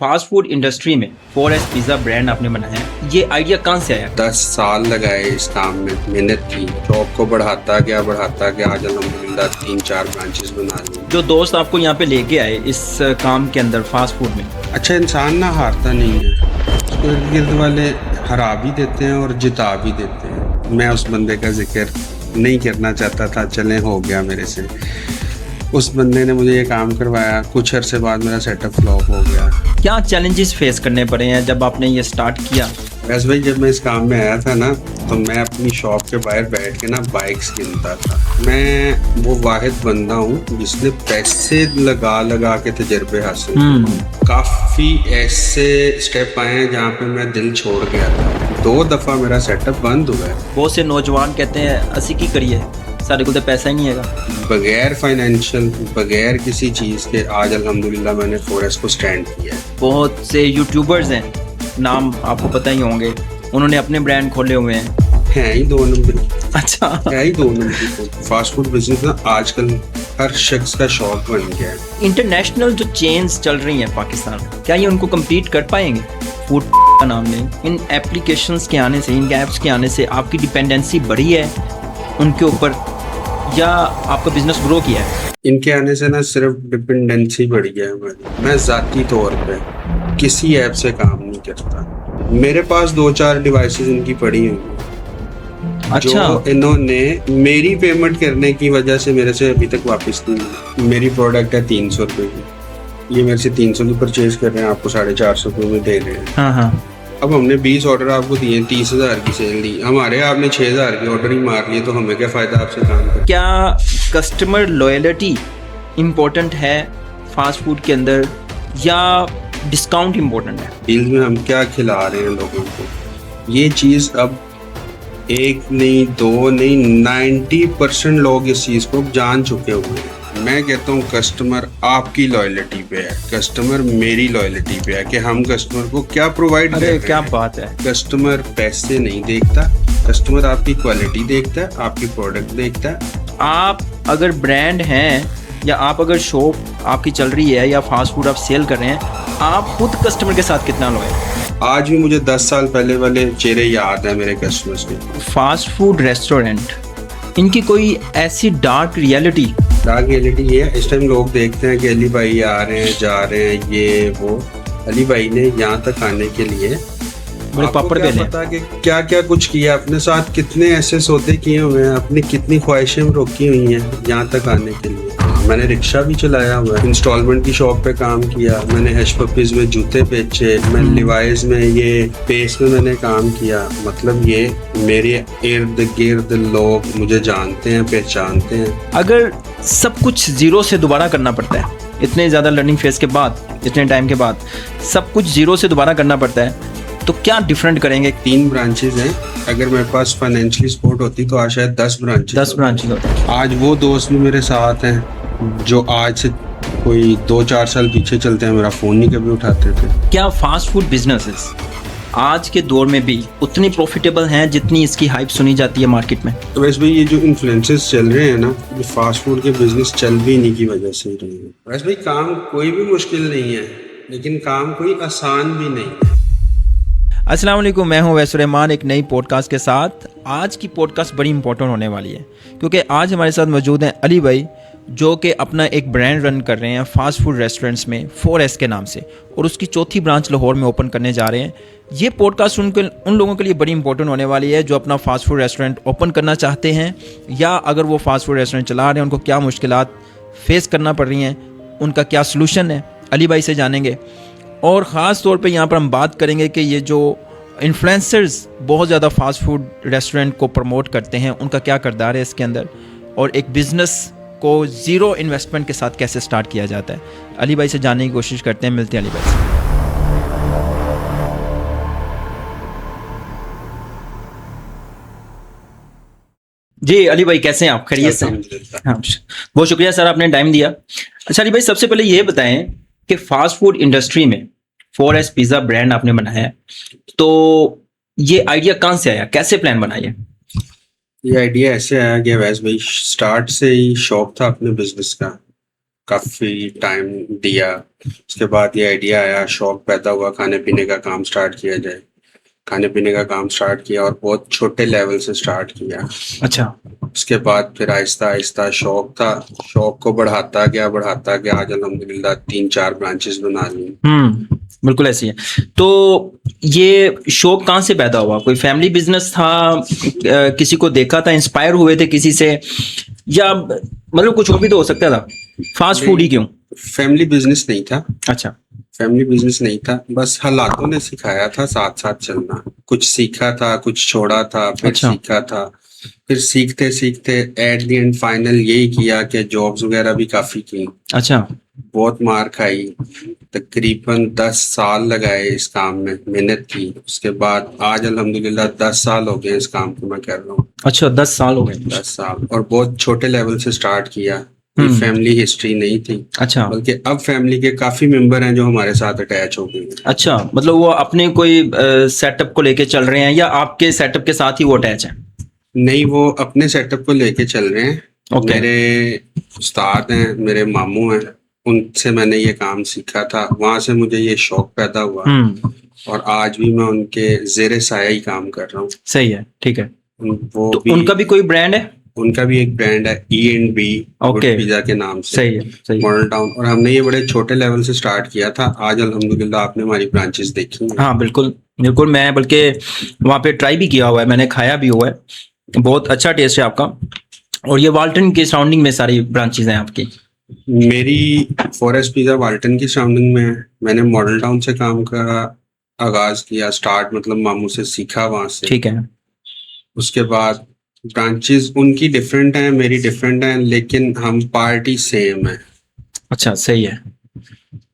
Fast food industry में 4S pizza brand आपने बनाया है, ये आइडिया कहाँ से आया? 10 साल लगाए इस काम में, मेहनत की, शॉप को बढ़ाता गया आज अल्हम्दुलिल्लाह 3-4 ब्रांचेस बना ली। जो दोस्त आपको यहाँ पे लेके आए इस काम के अंदर फास्ट फूड में, अच्छा इंसान ना हारता नहीं है, उसको इर्द गिर्द वाले हरा भी देते हैं और जिता भी देते हैं। मैं उस बंदे का जिक्र नहीं करना चाहता था, चले हो गया मेरे से। उस बंदे ने मुझे ये काम करवाया, कुछ अरसे बाद मेरा सेटअप फ्लॉप हो गया। क्या चैलेंजेस फेस करने पड़े हैं जब आपने ये स्टार्ट किया? वैसे भाई जब मैं इस काम में आया था ना, तो मैं अपनी शॉप के बाहर बैठ के ना बाइक्स गिनता था। मैं वो वाहिद बंदा हूँ जिसने पैसे लगा लगा के तजर्बे हासिल किए। काफ़ी ऐसे स्टेप आए हैं जहाँ पे मैं दिल छोड़ गया था। 2 दफ़ा मेरा सेटअप बंद हुआ है। बहुत से नौजवान कहते हैं असी की करिए, सारे को तो पैसा ही नहीं है। बगैर फाइनेंशियल, बगैर किसी चीज़ के आज अल्हम्दुलिल्लाह मैंने 4S को स्टैंड किया है। बहुत से यूट्यूबर्स हैं, नाम आपको पता ही होंगे, उन्होंने अपने ब्रांड खोले हुए हैं। ही 2 नंबर। अच्छा, है ही 2 नंबर। फास्ट फूड बिजनेस ना आजकल हर शख्स का शौक बन गया है। इंटरनेशनल जो चेन्स चल रही हैं पाकिस्तान में, क्या ये उनको कम्पीट कर पाएंगे? फूड का नाम नहीं, इन एप्लीकेशंस के आने से, इन ऐप्स के आने से आपकी डिपेंडेंसी बढ़ी है उनके ऊपर, या आपका बिजनेस ग्रो किया है? इनके आने से ना सिर्फ डिपेंडेंसी बढ़ गया है हमारी। मैं ज़ाती तौर पे किसी ऐप से काम नहीं करता। मेरे पास 2-4 डिवाइसेस इनकी पड़ी हुई हैं। अच्छा। जो इन्होंने मेरी पेमेंट करने की वजह से मेरे से अभी तक वापस नहीं हुई। मेरी प्रोडक्ट है 300 रुपये की, ये मेरे से 300 की परचेज कर रहे हैं, आपको 450 रुपये में दे रहे हैं। हाँ। अब हमने 20 ऑर्डर आपको दिए, 30,000 की सेल दी, हमारे आपने 6,000 के ऑर्डर ही मार लिए, तो हमें क्या फ़ायदा आपसे काम करके? क्या कस्टमर लॉयल्टी इम्पोर्टेंट है फास्ट फूड के अंदर, या डिस्काउंट इम्पोर्टेंट है? डील में हम क्या खिला रहे हैं लोगों को, ये चीज़ अब 1 नहीं 2 नहीं 90% लोग इस चीज़ को जान चुके हुए हैं। मैं कहता हूँ कस्टमर आपकी लॉयल्टी पे है, कस्टमर मेरी लॉयल्टी पे है कि हम कस्टमर को क्या प्रोवाइड कर रहे हैं। क्या बात है। कस्टमर पैसे नहीं देखता, कस्टमर आपकी क्वालिटी देखता है, आपकी प्रोडक्ट देखता है। आप अगर ब्रांड हैं, या आप अगर शॉप आपकी चल रही है, या फास्ट फूड आप सेल कर रहे हैं, आप खुद कस्टमर के साथ कितना लॉयल हैं? आज भी मुझे 10 साल पहले वाले चेहरे याद है मेरे कस्टमर्स के। फास्ट फूड रेस्टोरेंट, इनकी कोई ऐसी डार्क रियलिटी ये है, इस टाइम लोग देखते हैं कि अली भाई आ रहे हैं, जा रहे हैं, ये वो। अली भाई ने यहाँ तक आने के लिए बड़े पापड़ बेले, पता कि क्या क्या कुछ किया अपने साथ, कितने ऐसे सौदे किए हुए हैं, अपनी कितनी ख्वाहिशें रोकी हुई हैं यहाँ तक आने के लिए। मैंने रिक्शा भी चलाया हुआ है, इंस्टॉलमेंट की शॉप पे काम किया, मैंने हश पपीज में जूते बेचे, मैं लिवाइज में, ये पेस में मैंने काम किया। मतलब ये मेरे इर्द गिर्द लोग मुझे जानते हैं, पहचानते हैं। अगर सब कुछ जीरो से दोबारा करना पड़ता है, इतने ज़्यादा लर्निंग फेज के बाद, इतने टाइम के बाद सब कुछ जीरो से दोबारा करना पड़ता है, तो क्या डिफरेंट करेंगे? 3 ब्रांचेज हैं, अगर मेरे पास फाइनेंशियली सपोर्ट होती तो आज शायद 10 ब्रांचेज होते हैं। आज वो दोस्त भी मेरे साथ हैं जो आज से कोई 2-4 साल पीछे चलते हैं, मेरा फ़ोन नहीं कभी उठाते थे। क्या फास्ट फूड बिजनेसेस आज के दौर में भी उतनी प्रॉफिटेबल हैं जितनी इसकी हाइप सुनी जाती है मार्केट में? तो वैसे भाई ये जो इन्फ्लुएंसेस चल रहे हैं ना, ये फास्ट फूड के बिजनेस चल भी नहीं की वजह से ही रहे हैं। वैसे भाई काम कोई भी मुश्किल नहीं है, लेकिन काम कोई आसान भी नहीं है। अस्सलाम वालेकुम, मैं हूं वैसुर रहमान एक नई पॉडकास्ट के साथ। आज की पॉडकास्ट बड़ी इंपॉर्टेंट होने वाली है, क्योंकि आज हमारे साथ मौजूद हैं अली भाई, जो कि अपना एक ब्रांड रन कर रहे हैं फास्ट फूड रेस्टोरेंट्स में 4S के नाम से, और उसकी 4थी ब्रांच लाहौर में ओपन करने जा रहे हैं। ये पॉडकास्ट उन लोगों के लिए बड़ी इंपॉर्टेंट होने वाली है जो अपना फास्ट फूड रेस्टोरेंट ओपन करना चाहते हैं, या अगर वो फास्ट फूड रेस्टोरेंट चला रहे हैं उनको क्या मुश्किलात फेस करना पड़ रही हैं, उनका क्या सलूशन है, अली भाई से जानेंगे। और ख़ास तौर पे यहाँ पर हम बात करेंगे कि ये जो इन्फ्लुएंसर्स बहुत ज़्यादा फास्ट फूड रेस्टोरेंट को प्रमोट करते हैं, उनका क्या किरदार है इसके अंदर, और एक बिज़नेस को ज़ीरो इन्वेस्टमेंट के साथ कैसे स्टार्ट किया जाता है। अली भाई से जानने की कोशिश करते हैं, मिलते हैं अली भाई से। जी अली भाई, कैसे हैं आप? खैरियत से? हाँ, बहुत शुक्रिया सर, आपने टाइम दिया। अच्छा अली भाई, सबसे पहले ये बताएं कि फास्ट फूड इंडस्ट्री में 4S पिज़्ज़ा ब्रांड आपने बनाया है, तो ये आइडिया कहाँ से आया, कैसे प्लान बनाया? ये आइडिया ऐसे आया कि वैसे भाई स्टार्ट से ही शौक था अपने बिजनेस का, काफ़ी टाइम दिया। उसके बाद ये आइडिया आया, शौक पैदा हुआ, खाने पीने का काम स्टार्ट किया जाए। खाने पीने का काम स्टार्ट किया और बहुत छोटे लेवल से स्टार्ट किया। अच्छा। उसके बाद फिर आहिस्ता आहिस्ता शौक था, शौक को बढ़ाता गया। आज अल्हम्दुलिल्लाह 3-4 ब्रांचेस बना ली। बिल्कुल ऐसी है। तो ये शौक कहाँ से पैदा हुआ? कोई फैमिली बिजनेस था, किसी को देखा था, इंस्पायर हुए थे किसी से, या मतलब कुछ और भी तो हो सकता था, फास्ट फूड ही क्यों? फैमिली बिजनेस नहीं था। अच्छा। फैमिली बिजनेस नहीं था, बस हालातों ने सिखाया था साथ साथ चलना। कुछ सीखा था, कुछ छोड़ा था, फिर अच्छा। सीखा था, फिर सीखते सीखते एट द एंड फाइनल यही किया कि जॉब्स वगैरह भी काफ़ी की। अच्छा। बहुत मार खाई, तकरीबन 10 साल लगाए इस काम में, मेहनत की। उसके बाद आज अल्हम्दुलिल्लाह 10 साल हो गए इस काम को मैं कर रहा हूँ। अच्छा, 10 साल हो गए। 10 साल, और बहुत छोटे लेवल से स्टार्ट किया। कोई फैमिली हिस्ट्री नहीं थी। अच्छा। बल्कि अब फैमिली के काफ़ी मेंबर हैं जो हमारे साथ अटैच हो गए हैं। अच्छा, मतलब वो अपने कोई सेटअप को लेके चल रहे हैं, या आपके सेटअप के साथ ही वो अटैच है? नहीं, वो अपने सेटअप को लेके चल रहे हैं। ओके। मेरे उस्ताद हैं, मेरे मामू हैं, उनसे मैंने ये काम सीखा था। वहां से मुझे ये शौक पैदा हुआ और आज भी मैं उनके जेरे साया ही काम कर रहा हूँ। सही है, ठीक है। वो तो भी, उनका भी कोई ब्रांड है? उनका भी एक ब्रांड है E&B ओके। पिज्जा के नाम से। सही है, सही है। Model town. और हमने ये बड़े छोटे लेवल से स्टार्ट किया था। आज अल्हम्दुलिल्लाह आपने हमारी ब्रांचेस देखी हैं। हाँ बिल्कुल बिल्कुल, मैं बल्कि वहाँ पे ट्राई भी किया हुआ है, मैंने खाया भी हुआ है, बहुत अच्छा टेस्ट है आपका। और ये वाल्टन के सराउंडिंग में सारी ब्रांचेज हैं आपकी? मेरी फॉरेस्ट पिज्जा वाल्टन की सराउंडिंग में है। मैंने मॉडल टाउन से काम का आगाज किया, स्टार्ट मतलब मामू से सीखा वहां से। ठीक है। उसके बाद ब्रांचेस उनकी डिफरेंट हैं, मेरी डिफरेंट हैं, लेकिन हम पार्टी सेम है। अच्छा, सही है।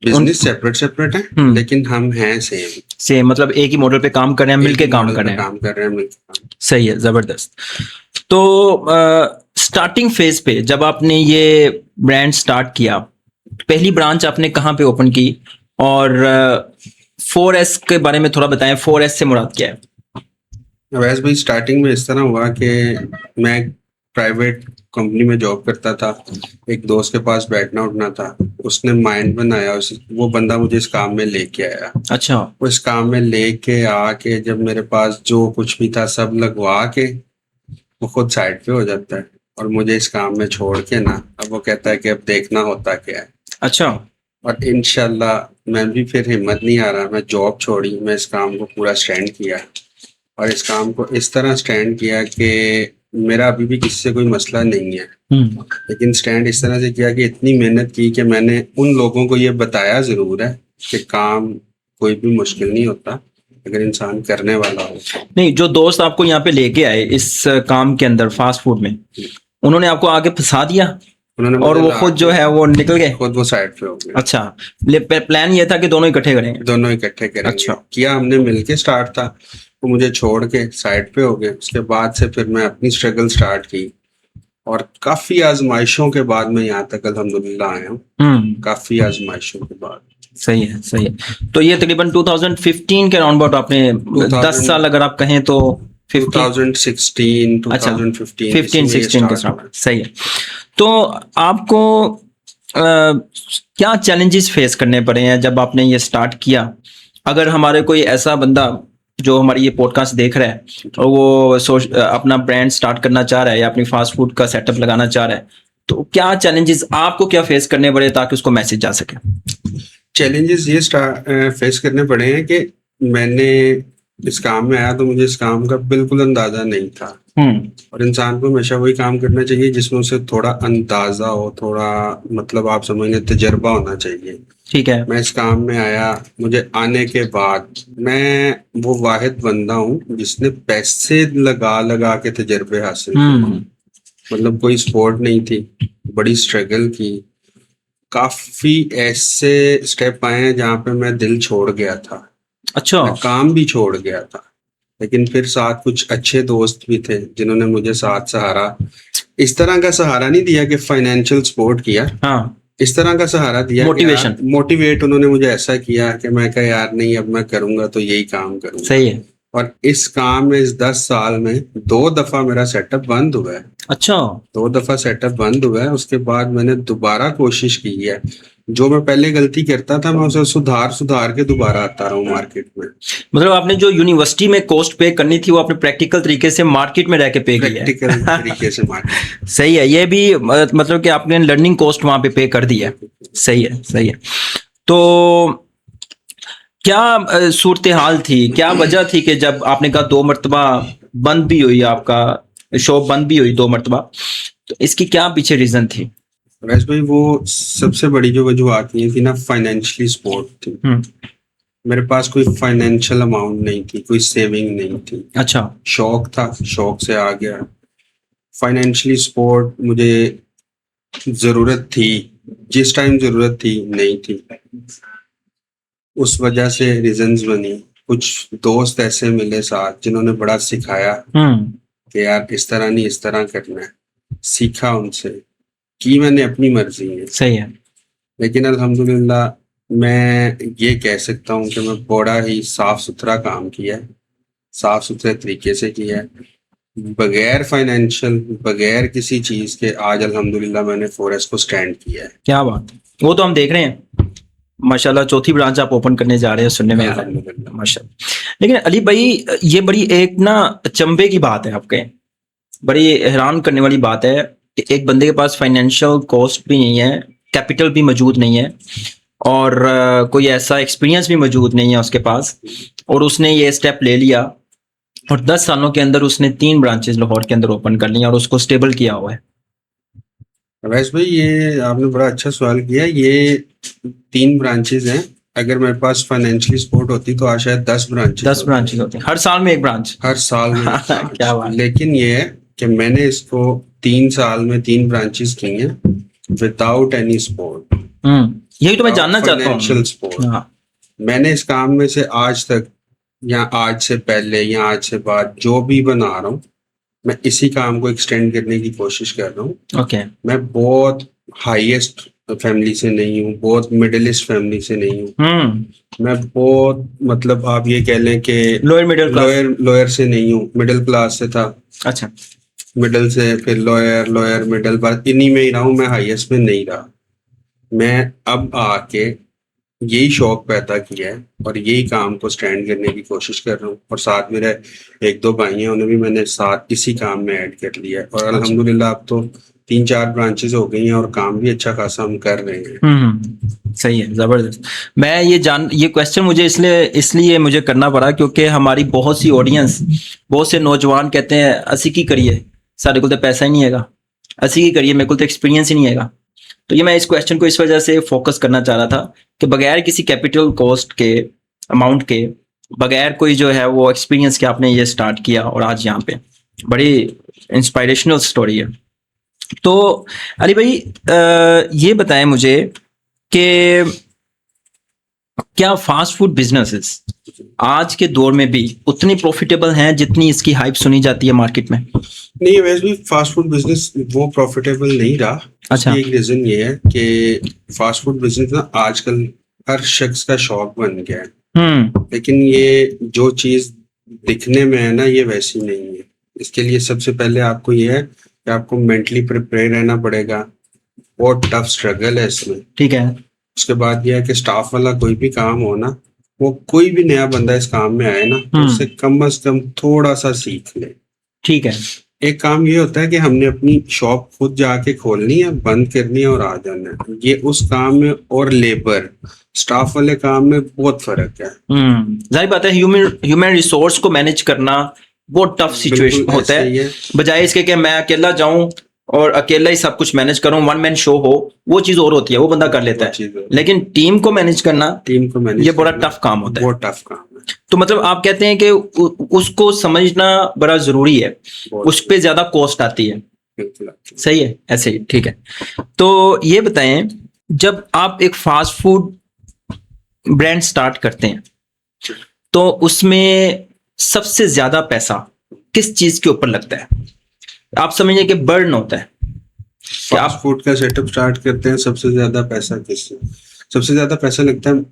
बिजनेस सेपरेट है, लेकिन हम हैं सेम, मतलब एक ही मॉडल पे काम कर रहे हैं, मिलके काम कर रहे हैं। मिलके। सही है, जबरदस्त। तो स्टार्टिंग फेज पे जब आपने ये ब्रांड स्टार्ट किया, पहली ब्रांच आपने कहाँ पे ओपन की? और 4S के बारे में थोड़ा बताएं, 4S से मुराद क्या है? वैसे भाई स्टार्टिंग में इस तरह हुआ कि मैं प्राइवेट कंपनी में जॉब करता था। एक दोस्त के पास बैठना उठना था, उसने माइंड बनाया, वो बंदा मुझे इस काम में लेके आया। अच्छा। वो इस काम में लेके आके जब मेरे पास जो कुछ भी था सब लगवा के वो खुद साइड पे हो जाता है और मुझे इस काम में छोड़ के ना, अब वो कहता है कि अब देखना होता क्या है। अच्छा। और इंशाल्लाह मैं भी फिर हिम्मत नहीं आ रहा, मैं जॉब छोड़ी, मैं इस काम को पूरा स्टैंड किया और इस काम को इस तरह स्टैंड किया कि मेरा अभी भी किसी से कोई मसला नहीं है, लेकिन स्टैंड इस तरह से किया कि इतनी मेहनत की कि मैंने उन लोगों को ये बताया ज़रूर है कि काम कोई भी मुश्किल नहीं होता अगर इंसान करने वाला हो। नहीं, जो दोस्त आपको यहाँ पे लेके आए इस काम के अंदर, फास्ट फूड में, उन्होंने आपको आगे फंसा दिया और वो खुद जो है वो निकल गए? खुद वो साइड पे हो गए। अच्छा, प्लान ये था कि दोनों इकट्ठे करेंगे? दोनों इकट्ठे करेंगे। अच्छा। किया हमने मिलके, स्टार्ट था, वो मुझे छोड़ के साइड पे हो गए। उसके बाद से फिर मैं अपनी स्ट्रगल स्टार्ट की और काफी आजमाइशों के बाद मैं यहाँ तक अल्हम्दुलिल्लाह आया हूँ। काफी आजमाइशों के बाद। सही है, सही है। तो ये तकरीबन 2015 के राउंड अबाउट आपने 10 साल अगर आप कहें तो 2016 15-16 के साथ। सही है। तो आपको क्या चैलेंजेस फेस करने पड़े हैं जब आपने ये स्टार्ट किया? अगर हमारे कोई ऐसा बंदा जो हमारी ये पॉडकास्ट देख रहा है और वो अपना ब्रांड स्टार्ट करना चाह रहा है या अपनी फास्ट फूड का सेटअप लगाना चाह रहा है, तो क्या चैलेंजेस आपको क्या फेस करने पड़े ताकि उसको मैसेज जा सके? चैलेंजेस ये फेस करने पड़े हैं कि मैंने इस काम में आया तो मुझे इस काम का बिल्कुल अंदाजा नहीं था। और इंसान को हमेशा वही काम करना चाहिए जिसमें उसे थोड़ा अंदाजा हो, थोड़ा मतलब आप समझ लें तजर्बा होना चाहिए। ठीक है। मैं इस काम में आया, मुझे आने के बाद मैं वो वाहिद बंदा हूँ जिसने पैसे लगा लगा के तजर्बे हासिल किए। मतलब कोई स्पोर्ट नहीं थी, बड़ी स्ट्रगल की। काफी ऐसे स्टेप आए हैं जहाँ पे मैं दिल छोड़ गया था। अच्छा। मैं काम भी छोड़ गया था, लेकिन फिर साथ कुछ अच्छे दोस्त भी थे जिन्होंने मुझे साथ सहारा, इस तरह का सहारा नहीं दिया कि फाइनेंशियल सपोर्ट किया। हाँ। इस तरह का सहारा दिया, मोटिवेशन, मोटिवेट उन्होंने मुझे ऐसा किया कि मैं कहा यार नहीं, अब मैं करूंगा तो यही काम करूंगा। सही है। और इस काम में इस 10 साल में 2 दफा मेरा सेटअप बंद हुआ है। अच्छा। 2 दफा सेटअप बंद हुआ है, उसके बाद मैंने दोबारा कोशिश की है। जो मैं पहले गलती करता था मैं उसे सुधार सुधार के दोबारा आता रहा हूँ मार्केट में। मतलब आपने जो यूनिवर्सिटी में कॉस्ट पे करनी थी वो आपने प्रैक्टिकल तरीके से मार्केट में रह के पे की है। प्रैक्टिकल तरीके से मार्केट। सही है, ये भी मतलब कि आपने लर्निंग कॉस्ट वहां पे कर दी है। सही है, सही है। तो क्या सूरत हाल थी, क्या वजह थी कि जब आपने कहा 2 मरतबा बंद भी हुई, आपका शॉप बंद भी हुई 2 मरतबा, तो इसकी क्या पीछे रीजन थी? वैसे भाई वो सबसे बड़ी जो वजूहत ये थी ना, फाइनेंशियली सपोर्ट थी। मेरे पास कोई फाइनेंशियल अमाउंट नहीं थी, कोई सेविंग नहीं थी। अच्छा। शौक था, शौक से आ गया। फाइनेंशियली सपोर्ट मुझे जरूरत थी, जिस टाइम जरूरत थी नहीं थी। उस वजह से रीजंस बनी। कुछ दोस्त ऐसे मिले साथ जिन्होंने बड़ा सिखाया कि यार इस तरह नहीं, इस तरह करना है। सीखा उनसे, की मैंने अपनी मर्जी है। सही है। लेकिन अल्हम्दुलिल्लाह मैं ये कह सकता हूँ कि मैं बड़ा ही साफ सुथरा काम किया है, साफ सुथरे तरीके से किया है, बगैर फाइनेंशियल, बगैर किसी चीज के। आज अल्हम्दुलिल्लाह मैंने फोरेस्ट को स्टैंड किया है। क्या बात है, वो तो हम देख रहे हैं माशाल्लाह, चौथी ब्रांच आप ओपन करने जा रहे हैं, सुनने में आ रहा है माशाल्लाह। लेकिन अली भाई, ये बड़ी एक ना चंबे की बात है आपके, बड़ी हैरान करने वाली बात है कि एक बंदे के पास फाइनेंशियल कॉस्ट भी नहीं है, कैपिटल भी मौजूद नहीं है, और कोई ऐसा एक्सपीरियंस भी मौजूद नहीं है उसके पास, और उसने ये स्टेप ले लिया और 10 सालों के अंदर उसने 3 ब्रांचेस लाहौर के अंदर ओपन कर ली और उसको स्टेबल किया हुआ है। वैसे भाई ये आपने बड़ा अच्छा सवाल किया। ये 3 ब्रांचेस हैं। अगर मेरे पास फाइनेंशियली सपोर्ट होती तो आज शायद 10 ब्रांचेस 10 ब्रांचेस होती हैं, हर साल में एक ब्रांच। हर साल में एक branch। क्या बात। लेकिन ये है कि मैंने इसको 3 साल में 3 ब्रांचेस की हैं विदाउट एनी सपोर्ट, यही तो मैं जानना चाहता फाइनेंशियल हूँ। सपोर्ट। हाँ। मैंने इस काम में से आज तक, या आज से पहले या आज से बाद, जो भी बना रहा हूँ मैं इसी काम को एक्सटेंड करने की कोशिश कर रहा हूँ। ओके। मैं बहुत हाईएस्ट फैमिली से नहीं हूँ, बहुत मिडिलिस्ट फैमिली से नहीं हूँ। मैं बहुत, मतलब आप ये कह लें कि लोअर मिडिल क्लास। लोअर से नहीं हूँ, मिडिल क्लास से था। अच्छा। मिडिल से फिर लोअर, लोअर मिडिल, बस इन्हीं में ही रहा हूँ, मैं हाईएस्ट में नहीं रहा। मैं अब आके यही शौक पैदा किया है और यही काम को स्टैंड करने की कोशिश कर रहा हूँ। और साथ मेरे 1-2 भाई हैं, उन्हें भी मैंने साथ इसी काम में ऐड कर लिया है। और अल्हम्दुलिल्लाह अब तो 3-4 ब्रांचेस हो गई हैं और काम भी अच्छा खासा हम कर रहे हैं। सही है, जबरदस्त। मैं ये क्वेश्चन मुझे इसलिए मुझे करना पड़ा क्योंकि हमारी बहुत सी ऑडियंस, बहुत से नौजवान कहते हैं असी की करिए, सारे को तो पैसा ही नहीं हैगा, असी की करिए, मेरे को तो एक्सपीरियंस ही नहीं हैगा। तो ये मैं इस क्वेश्चन को इस वजह से फोकस करना चाह रहा था कि बगैर किसी कैपिटल कॉस्ट के, अमाउंट के, बगैर कोई जो है वो एक्सपीरियंस के आपने ये स्टार्ट किया और आज यहाँ पे बड़ी इंस्पायरेशनल स्टोरी है। तो अली भाई, ये बताएं मुझे कि क्या फास्ट फूड बिजनेसेस आज के दौर में भी उतनी प्रॉफिटेबल हैं जितनी इसकी हाइप सुनी जाती है मार्केट में? नहीं, वैसे भी फास्ट फूड बिजनेस वो प्रॉफिटेबल नहीं रहा। अच्छा। एक रीजन ये है कि फास्ट फूड बिजनेस ना आजकल हर शख्स का शौक बन गया है। लेकिन ये जो चीज दिखने में है ना, ये वैसी नहीं है। इसके लिए सबसे पहले आपको ये है कि आपको मेंटली प्रिपेयर रहना पड़ेगा। बहुत टफ स्ट्रगल है इसमें। ठीक है। उसके बाद यह है कि स्टाफ वाला कोई भी काम हो ना, वो कोई भी नया बंदा इस काम में आए ना, तो उससे कम से कम थोड़ा सा सीख ले। ठीक है। एक काम ये होता है कि हमने अपनी शॉप खुद जाके खोलनी है, बंद करनी है और आ जाना है। ये उस काम में और लेबर स्टाफ वाले काम में बहुत फर्क है। जाहिर बात है, ह्यूमन रिसोर्स को मैनेज करना बहुत टफ सिचुएशन होता है, बजाय इसके कि मैं अकेला जाऊं और अकेला ही सब कुछ मैनेज करूं, वन मैन शो हो, वो चीज और होती है, वो बंदा कर लेता है। लेकिन टीम को मैनेज करना, ये बड़ा टफ काम होता है। बहुत टफ काम है। तो मतलब आप कहते हैं कि उसको समझना बड़ा जरूरी है, उस पर ज्यादा कॉस्ट आती है। सही है, ऐसे ही। ठीक है। तो ये बताएं, जब आप एक फास्ट फूड ब्रांड स्टार्ट करते हैं तो उसमें सबसे ज्यादा पैसा किस चीज के ऊपर लगता है? आप समझिए कि बर्न होता है। फास्ट फूड का सेटअप स्टार्ट करते हैं, सबसे ज्यादा पैसा किससे? सबसे ज्यादा पैसा लगता है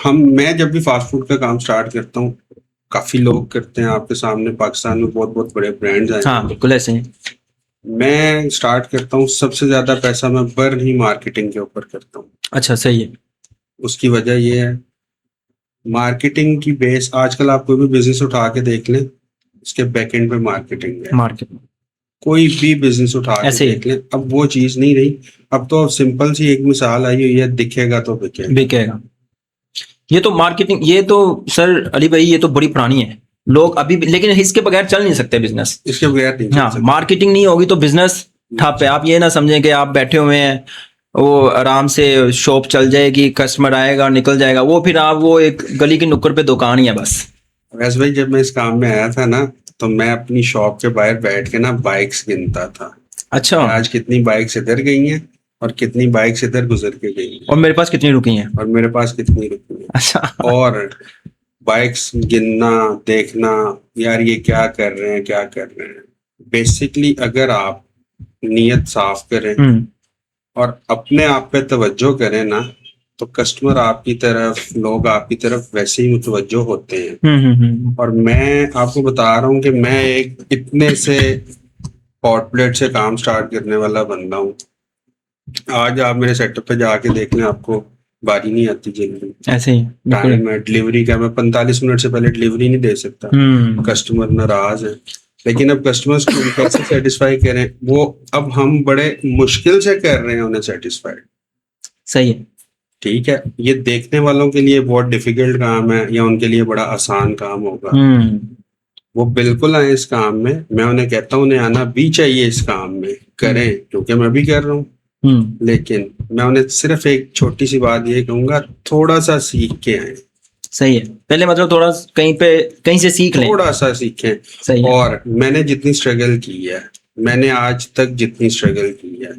मैं जब भी फास्ट फूड का काम स्टार्ट करता हूँ, काफी लोग करते हैं। आपके सामने पाकिस्तान में बहुत बहुत बड़े ब्रांड्स आए। हाँ, बिल्कुल ऐसे ही। मैं स्टार्ट करता हूँ, सबसे ज्यादा पैसा मैं बर्न ही मार्केटिंग के ऊपर करता हूँ। अच्छा, सही है। उसकी वजह ये है, मार्केटिंग की बेस, आजकल आप कोई भी बिजनेस उठा के देख लें, उसके बैकएंड पे मार्केटिंग है। मार्केट कोई भी बिजनेस उठा के ऐसे ही देख लें, अब वो चीज नहीं रही। अब तो सिंपल सी एक मिसाल आई हुई है, दिखेगा तो बिकेगा। बिकेगा। ये तो मार्केटिंग, ये तो सर अली भाई ये तो बड़ी पुरानी है। लोग अभी लेकिन इसके बगैर चल नहीं सकते बिजनेस। इसके बगैर नहीं चल हाँ, सकता। मार्केटिंग नहीं होगी तो बिजनेस ठप है। आप ये ना समझें कि आप बैठे हुए हैं, वो आराम से शॉप चल जाएगी, कस्टमर आएगा निकल जाएगा, वो फिर आप वो एक गली की नुक्कड़ पे दुकान ही है बस। वैसे भाई, जब मैं इस काम में आया था ना, तो मैं अपनी शॉप के बाहर बैठ के ना बाइक्स गिनता था। अच्छा। आज कितनी बाइक्स इधर गई हैं और कितनी बाइक्स इधर गुजर के गई हैं, और मेरे पास कितनी रुकी हैं? और मेरे पास कितनी रुकी हैं। अच्छा। और बाइक्स गिनना, देखना, यार ये क्या कर रहे हैं, क्या कर रहे हैं। बेसिकली अगर आप नीयत साफ करें और अपने आप पे तवज्जो करें ना, तो कस्टमर आपकी तरफ, लोग आपकी तरफ वैसे ही मुतवज्जो होते हैं। और मैं आपको बता रहा हूँ कि मैं एक इतने से हॉट प्लेट से काम स्टार्ट करने वाला बंदा हूँ। आज आप मेरे सेटअप पे जाके देख लें, आपको बारी नहीं आती जल्दी। ऐसे ही टाइम है डिलीवरी का, मैं 45 मिनट से पहले डिलीवरी नहीं दे सकता। कस्टमर नाराज है। लेकिन अब कस्टमर्स को कैसे सेटिस्फाई करें, वो अब हम बड़े मुश्किल से कर रहे हैं उन्हें सेटिस्फाइड। सही है। ठीक है, ये देखने वालों के लिए बहुत डिफिकल्ट काम है या उनके लिए बड़ा आसान काम होगा। वो बिल्कुल आए इस काम में। मैं उन्हें कहता हूँ उन्हें आना भी चाहिए इस काम में, करें, क्योंकि मैं भी कर रहा हूँ। लेकिन मैं उन्हें सिर्फ एक छोटी सी बात ये कहूंगा, थोड़ा सा सीख के आए। सही है। पहले मतलब थोड़ा कहीं से सीख लें, थोड़ा सा सीखें। सही है। और मैंने जितनी स्ट्रगल की है, मैंने आज तक जितनी स्ट्रगल की है,